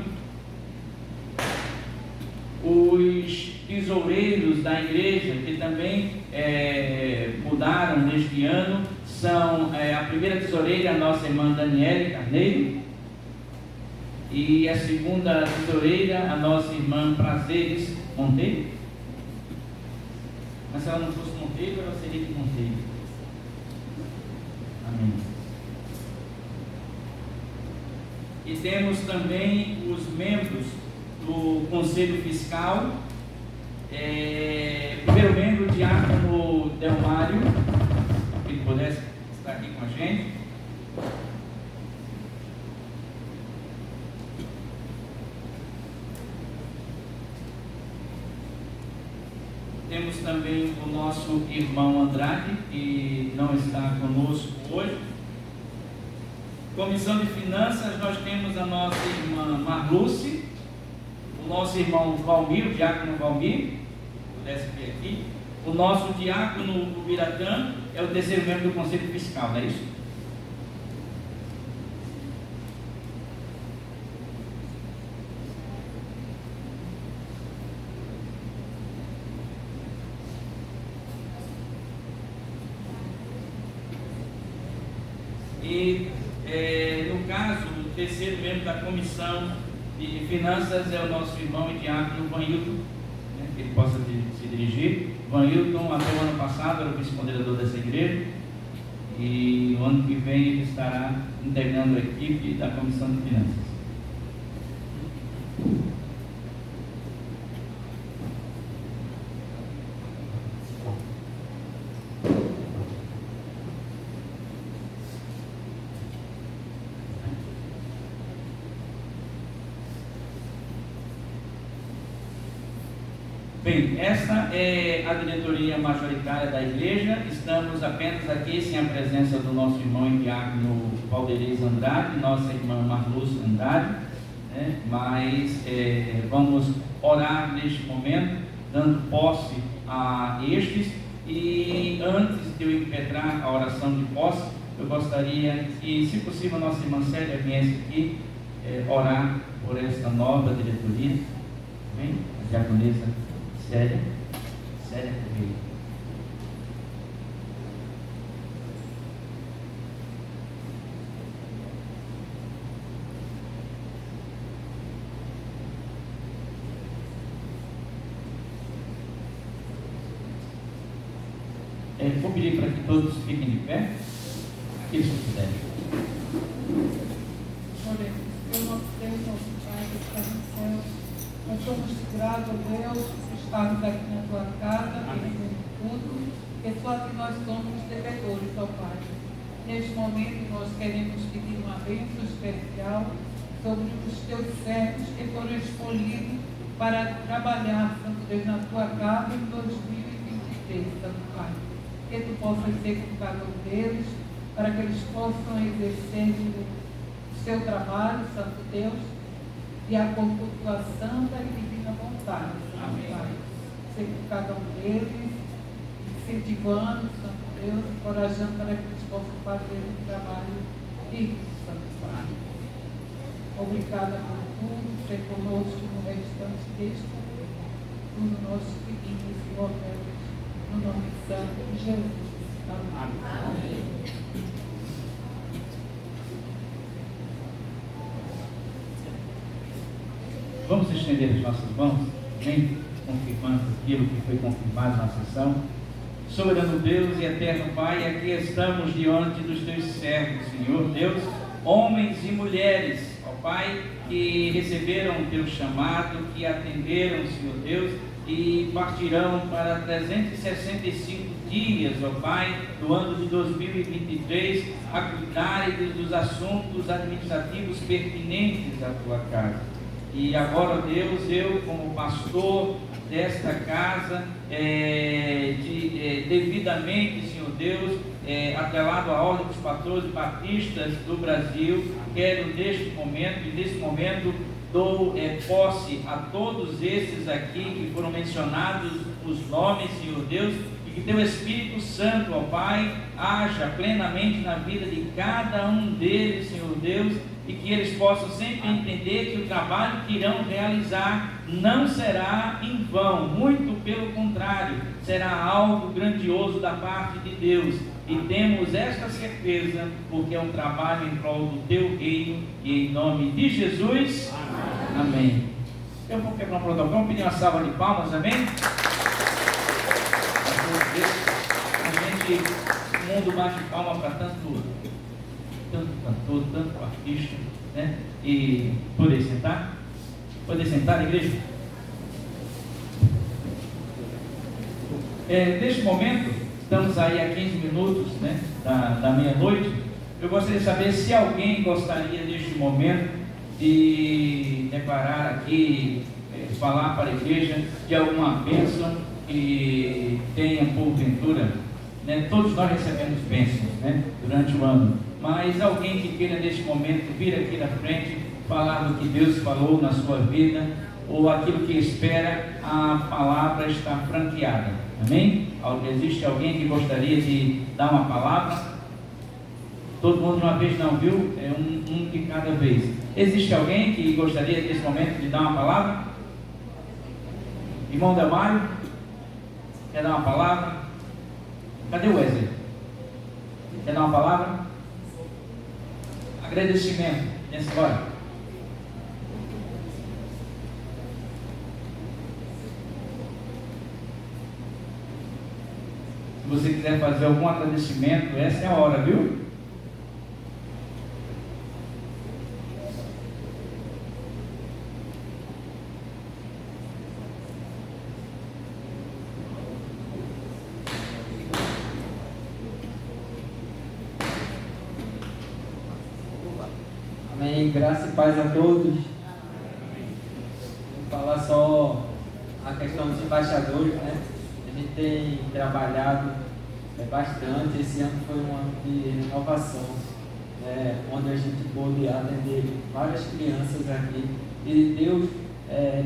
Os tesoureiros da igreja, que também mudaram neste ano, são a primeira tesoureira, a nossa irmã Daniele Carneiro, e a 2ª tesoureira, a nossa irmã Prazeres Monteiro. Mas se ela não fosse Monteiro, ela seria de Monteiro. Amém. E temos também os membros do Conselho Fiscal. Primeiro membro, Diácono Delmário, que ele pudesse estar aqui com a gente. Temos também o nosso irmão Andrade, que não está conosco hoje. Comissão de Finanças, nós temos a nossa irmã Marluce, o nosso irmão Valmir, o diácono Valmir, pudesse vir aqui. O nosso diácono Ubiratã é o terceiro membro do Conselho Fiscal, não é isso? E no caso, o terceiro membro da Comissão de Finanças é o nosso irmão e diácono Vanilton, né, que ele possa se dirigir. Vanilton, até o ano passado, era o vice-moderador dessa igreja, e no ano que vem ele estará integrando a equipe da Comissão de Finanças. Bem, essa é a diretoria majoritária da igreja. Estamos apenas aqui sem a presença do nosso irmão e diácono Valderez Andrade, nossa irmã Marluce Andrade, né? Mas vamos orar neste momento, dando posse a estes. E antes de eu impetrar a oração de posse, eu gostaria que, se possível, a nossa irmã Célia viesse aqui orar por esta nova diretoria. Amém? A diaconisa Célia Correia. Vou pedir para que todos fiquem de pé, aqueles que puderem. Oremos. Nosso Deus, nosso Pai, que está no céu, nós somos gratos a Deus por estarmos aqui na tua casa, em tudo, porque só que nós somos devedores, ó Pai. Neste momento nós queremos pedir uma bênção especial sobre os teus servos que foram escolhidos para trabalhar, Santo Deus, na tua casa em 2023, Santo Pai. Que tu possas ser com cada um deles, para que eles possam exercer o seu trabalho, Santo Deus, de acordo com tua santa e divina vontade, Santo Pai. Ser com cada um deles, incentivando, Santo Deus, encorajando para que eles possam fazer um trabalho digno, Santo Pai. Obrigada por tudo, ser conosco no restante deste momento. Tudo nós pedimos e rogamos no nome santo de Jesus. Amém. Vamos estender as nossas mãos, amém? Confirmando aquilo que foi confirmado na sessão. Soberano Deus e eterno Pai, aqui estamos diante dos teus servos, Senhor Deus, homens e mulheres, ó Pai, que receberam o teu chamado, que atenderam, Senhor Deus, e partirão para 365 dias, ó Pai, do ano de 2023, a cuidarem dos assuntos administrativos pertinentes à tua casa. E agora, Deus, eu como pastor desta casa, devidamente, Senhor Deus, atrelado à Ordem dos Pastores Batistas do Brasil, quero neste momento dou posse a todos esses aqui que foram mencionados os nomes, Senhor Deus, e que teu Espírito Santo, ó Pai, haja plenamente na vida de cada um deles, Senhor Deus, e que eles possam sempre entender que o trabalho que irão realizar não será em vão, muito pelo contrário, será algo grandioso da parte de Deus. E temos esta certeza, porque é um trabalho em prol do teu reino, e em nome de Jesus, amém. Eu vou quebrar um protocolo, vamos pedir uma salva de palmas, amém? A gente, o mundo bate palma para tanto tanto cantor, tanto artista, né? E poder sentar? Poder sentar, igreja? Neste momento, estamos aí a 15 minutos, né, da meia-noite. Eu gostaria de saber se alguém gostaria neste momento de declarar aqui, falar para a igreja de alguma bênção que tenha porventura, né? Todos nós recebemos bênçãos, né, durante o ano, mas alguém que queira neste momento vir aqui na frente, falar do que Deus falou na sua vida, ou aquilo que espera, a palavra está franqueada, amém? Existe alguém que gostaria de dar uma palavra? Todo mundo de uma vez não, viu? É um de cada vez. Existe alguém que gostaria nesse momento de dar uma palavra? Irmão Delmário, quer dar uma palavra? Cadê o Wesley? Quer dar uma palavra? Agradecimento nessa hora. Se você quiser fazer algum agradecimento, essa é a hora, viu? Amém. Graça e paz a todos. Vou falar só a questão dos embaixadores, né? A gente tem trabalhado bastante. Esse ano foi um ano de renovação, né? Onde a gente pôde atender várias crianças aqui e Deus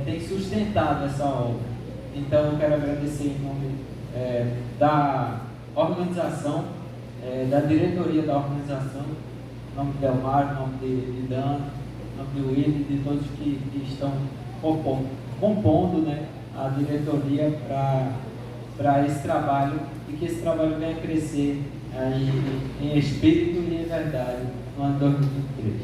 tem sustentado essa obra. Então eu quero agradecer em nome da organização, da diretoria da organização, em nome de Delmar, em nome de Dan, em nome de Willi, de todos que estão compondo, né, a diretoria para esse trabalho, e que esse trabalho venha crescer aí, em espírito e em verdade no ano 2023.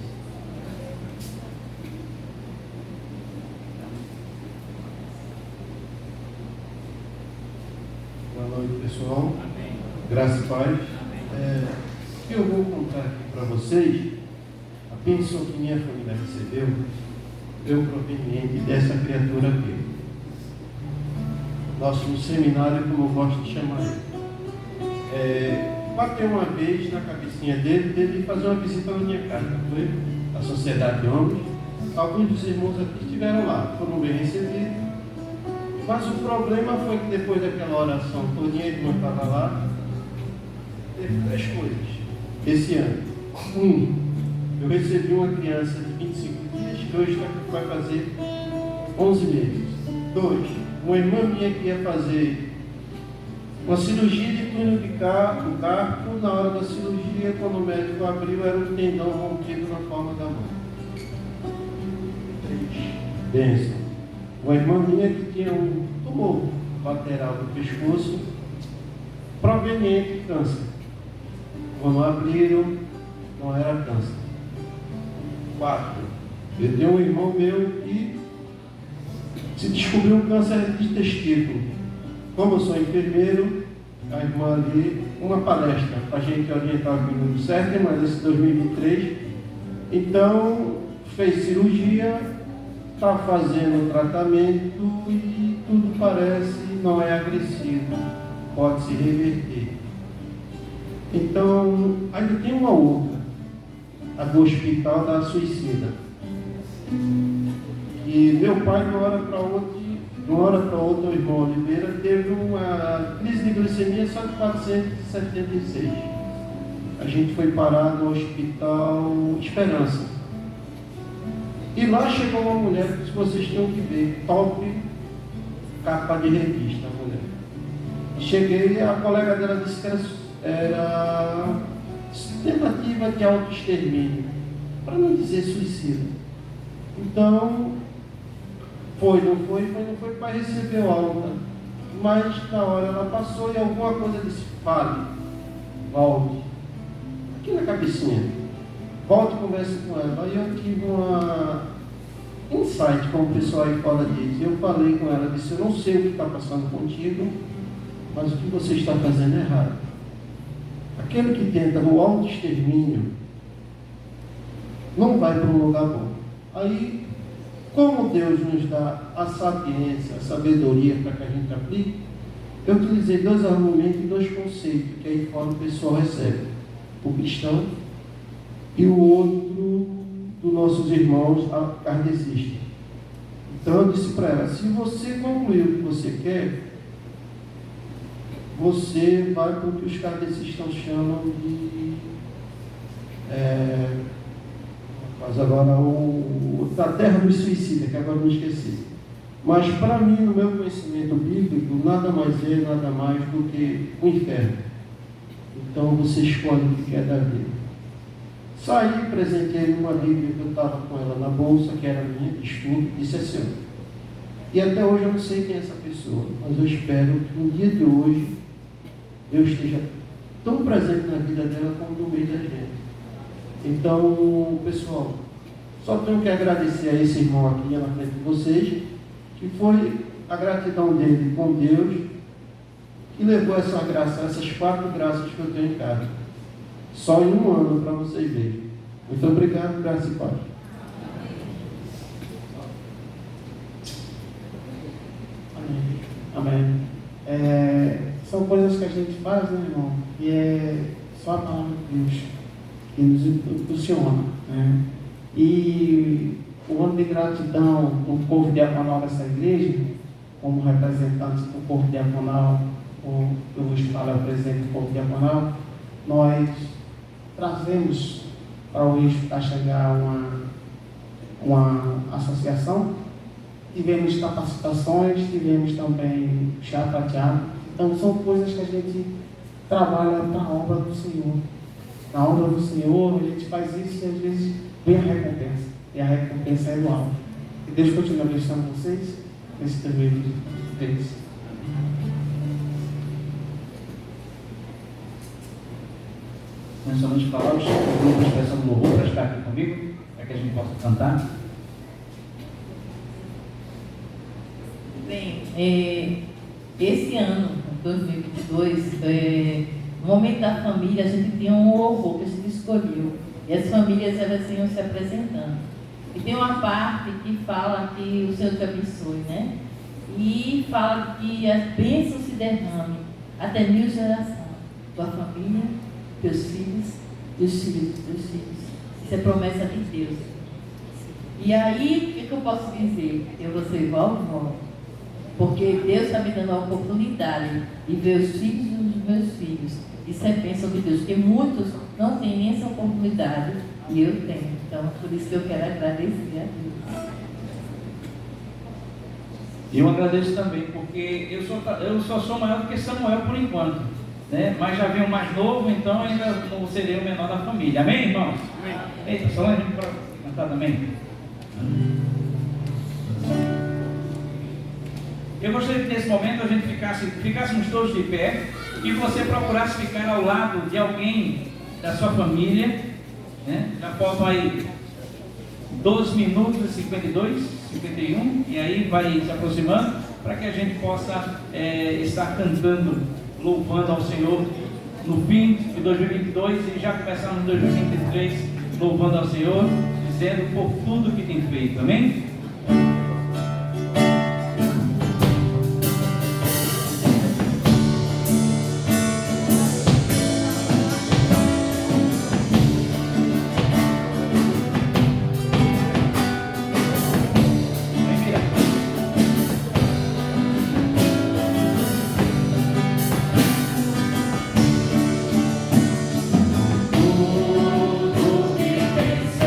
Boa noite, pessoal. Graça e paz. Eu vou contar aqui para vocês a bênção que minha família recebeu, eu proveniente dessa criatura aqui. Nosso seminário, como eu gosto de chamar ele. Bateu uma vez na cabecinha dele fazer uma visita à minha casa, foi? A Sociedade de Homens. Alguns dos irmãos aqui estiveram lá, foram bem recebidos. Mas o problema foi que depois daquela oração todinha, a irmã estava lá, teve 3 coisas. Esse ano, eu recebi uma criança de 25 dias, que hoje vai fazer 11 meses. 2, uma irmã minha que ia fazer uma cirurgia de túnel do carpo. Na hora da cirurgia, quando o médico abriu, era um tendão rompido na palma da mão. 3, bênção. Uma irmã minha que tinha um tumor lateral do pescoço, proveniente de câncer. Quando abriram, não era câncer. 4, eu tenho um irmão meu que se descobriu um câncer de testículo. Como eu sou enfermeiro, a irmã ali, uma palestra para a gente orientar o minuto certo, mas esse 2023. Então, fez cirurgia, está fazendo tratamento e tudo parece não é agressivo, pode se reverter. Então, ainda tem uma outra, a do hospital da suicida. E meu pai, de uma hora para outra, o irmão Oliveira teve uma crise de glicemia só de 476. A gente foi parar no Hospital Esperança. E lá chegou uma mulher que vocês têm que ver, top, capa de revista, a mulher. Cheguei, a colega dela disse que era tentativa de autoextermínio, para não dizer suicídio. Então, não foi para receber alta, mas na hora ela passou e alguma coisa disse: fale, volte, aqui na cabecinha, volte e converse com ela. Aí eu tive uma insight, como o pessoal aí fala disso. Eu falei com ela, disse: eu não sei o que está passando contigo, mas o que você está fazendo é errado. Aquele que tenta o autoextermínio não vai para um lugar bom. Aí, como Deus nos dá a sapiência, a sabedoria para que a gente aplique, eu utilizei 2 argumentos e 2 conceitos que aí fora o pessoal recebe. O cristão e o outro dos nossos irmãos kardecistas. Então eu disse para ela, se você concluir o que você quer, você vai para o que os kardecistas chamam de mas agora da terra dos suicidas, que agora não esqueci. Mas para mim, no meu conhecimento bíblico, nada mais do que o inferno. Então você escolhe o que quer da vida. Saí, presenteei uma Bíblia que eu estava com ela na bolsa, que era minha, de estudo, disse assim. E até hoje eu não sei quem é essa pessoa, mas eu espero que no dia de hoje Deus esteja tão presente na vida dela como no meio da gente. Então, pessoal, só tenho que agradecer a esse irmão aqui na frente de vocês, que foi a gratidão dele com Deus, que levou essa graça, essas 4 graças que eu tenho em casa. Só em um ano, para vocês verem. Muito obrigado, graça e paz. Amém. São coisas que a gente faz, né, irmão? E é só a palavra de Deus que nos impulsiona, né? E o ano de gratidão do corpo diaconal dessa igreja, como representante do corpo diaconal, eu vou falar o presidente do corpo diaconal, nós trazemos para o eixo Caxangá uma associação, tivemos capacitações, tivemos também chá prateado. Então são coisas que a gente trabalha para a obra do Senhor. Na obra do Senhor, a gente faz isso e às vezes vem a recompensa. E a recompensa é do alto. E Deus continue abençoando vocês nesse dever deles. Nós somos falar, o grupo de expressão do louvor para estar aqui comigo, para que a gente possa cantar. Bem, esse ano, 2022, no momento da família, a gente tinha um louvor que a gente escolheu. E as famílias, elas iam se apresentando. E tem uma parte que fala que o Senhor te abençoe, né? E fala que as bênçãos se derramem até 1000 gerações. Tua família, teus filhos e os filhos dos teus filhos. Isso é promessa de Deus. E aí, o que eu posso dizer? Eu vou ser igual ao irmão. Porque Deus está me dando a oportunidade de ver os filhos dos meus filhos. Isso é bênção de Deus, porque muitos não têm nem essa oportunidade e eu tenho. Então, por isso que eu quero agradecer a Deus. Eu agradeço também, porque eu só sou maior do que Samuel por enquanto, né? Mas já venho mais novo, então ainda não serei o menor da família. Amém, irmãos? Amém. Eita, só a gente para cantar também. Eu gostaria que nesse momento a gente ficássemos todos de pé e você procurasse ficar ao lado de alguém da sua família, né? Já faltam aí 12 minutos e 52, 51, e aí vai se aproximando para que a gente possa estar cantando, louvando ao Senhor no fim de 2022 e já começarmos em 2023 louvando ao Senhor, dizendo por tudo que tem feito. Amém? Tudo que tem feito,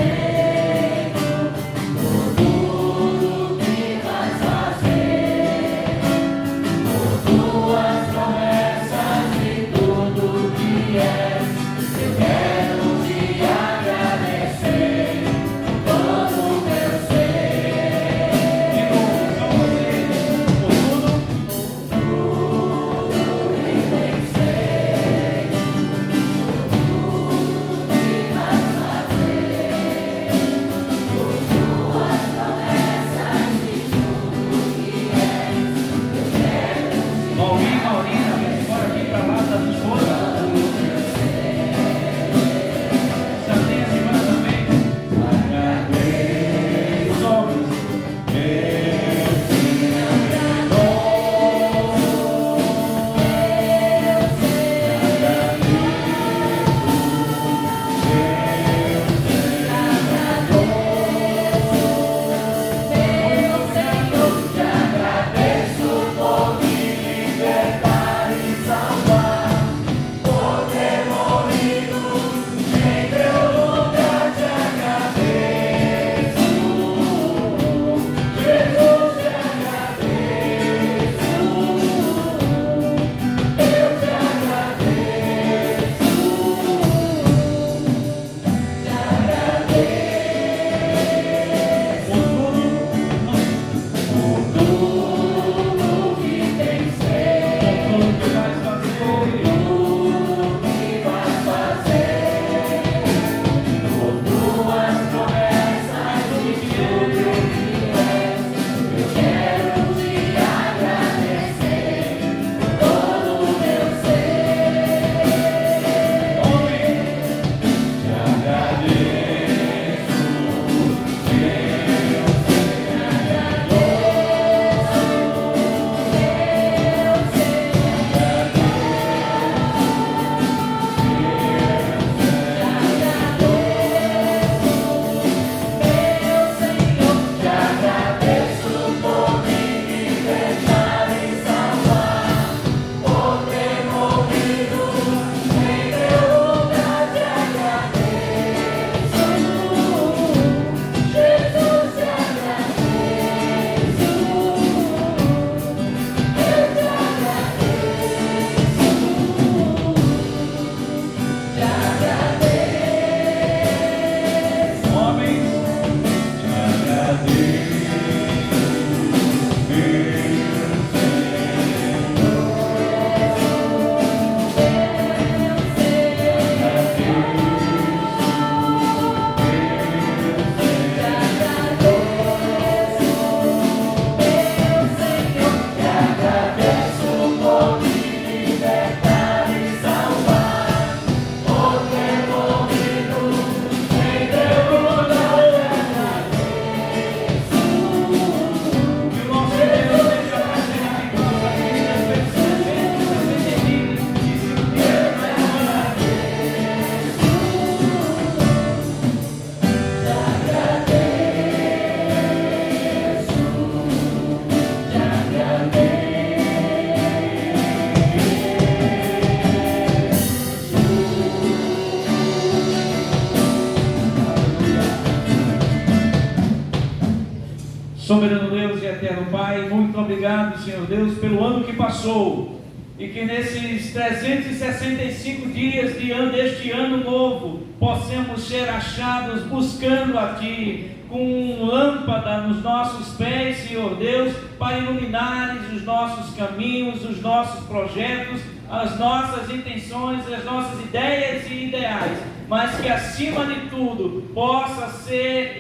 Soberano Deus e eterno Pai, muito obrigado, Senhor Deus, pelo ano que passou, e que nesses 365 dias deste ano novo, possamos ser achados buscando a Ti, com lâmpada nos nossos pés, Senhor Deus, para iluminares os nossos caminhos, os nossos projetos, as nossas intenções, as nossas ideias e ideais, mas que acima de tudo possa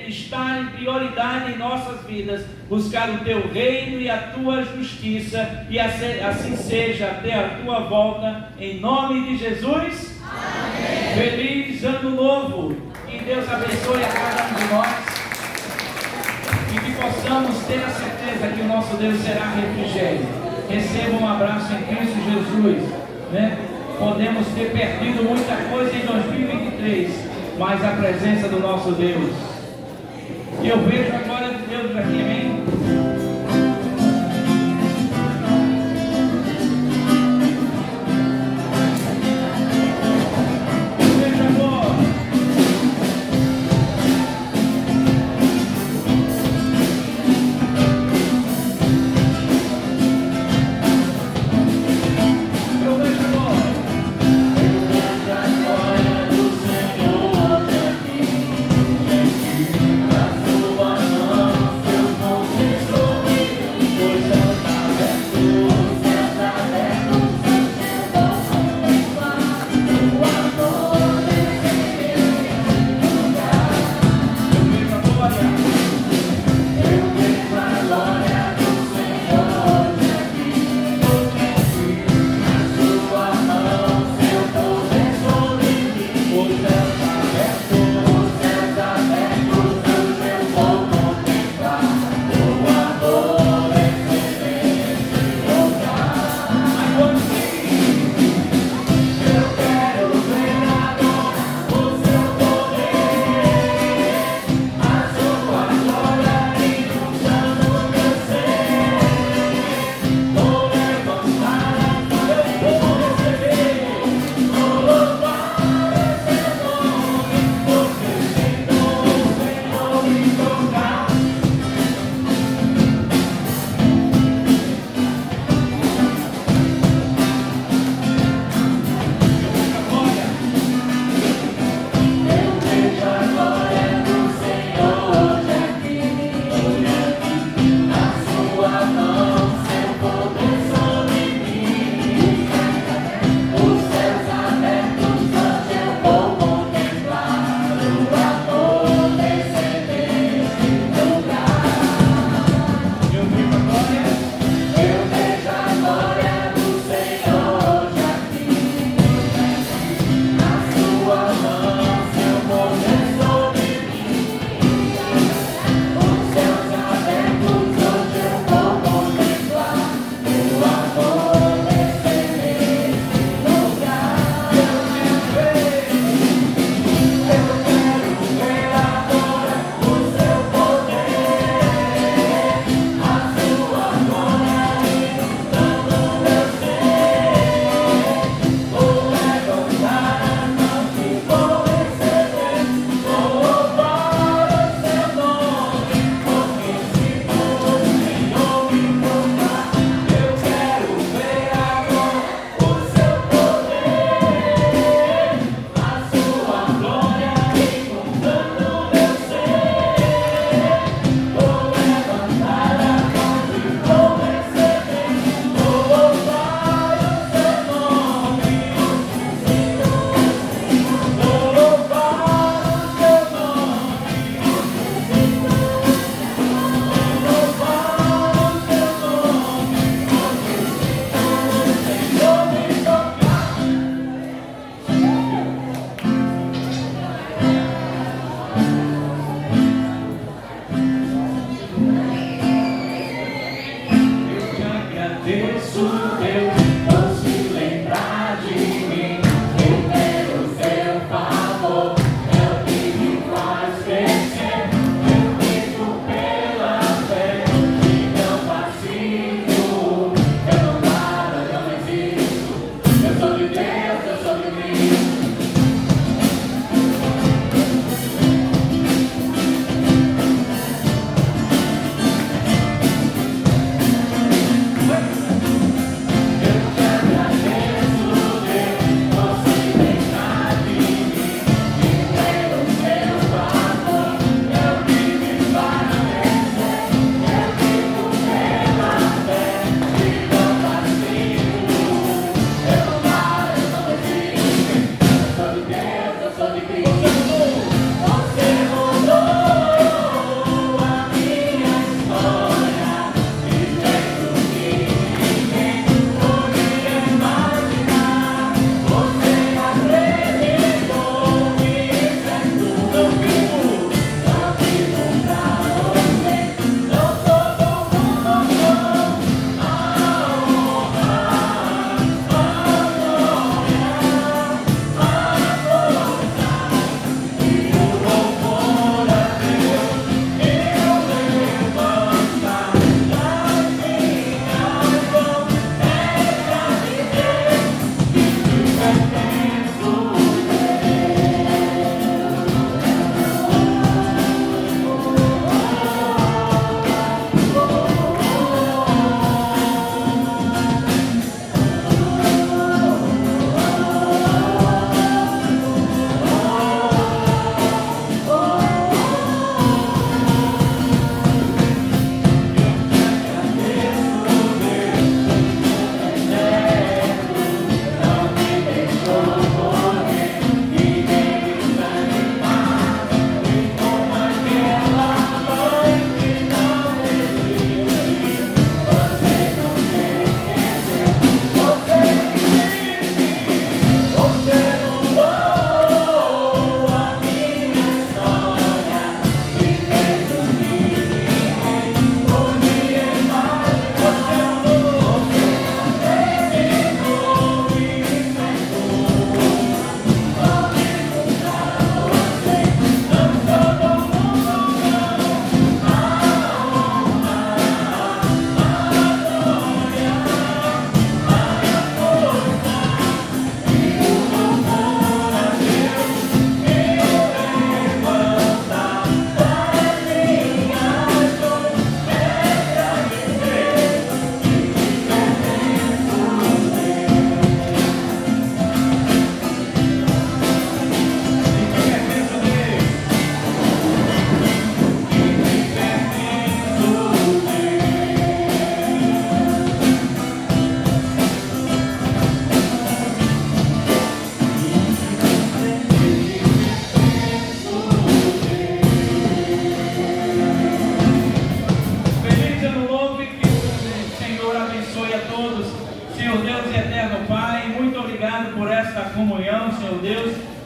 estar em prioridade em nossas vidas, buscar o Teu reino e a Tua justiça, e assim seja até a Tua volta, em nome de Jesus. Amém. Feliz ano novo, que Deus abençoe a cada um de nós, e que possamos ter a certeza que o nosso Deus será refrigério. Receba um abraço em Cristo Jesus, né? Podemos ter perdido muita coisa em 2023, mas a presença do nosso Deus, e eu vejo a glória de Deus aqui, amém? Sua mão, seu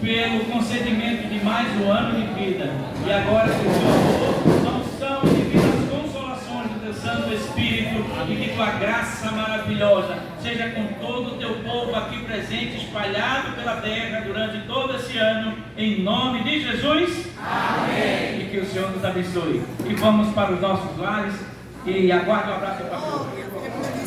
pelo concedimento de mais um ano de vida. E agora que o Senhor não são divinas consolações do teu Santo Espírito e que tua graça maravilhosa seja com todo o teu povo aqui presente, espalhado pela terra durante todo esse ano, em nome de Jesus. Amém. E que o Senhor nos abençoe. E vamos para os nossos lares e aguarde o abraço do pastor.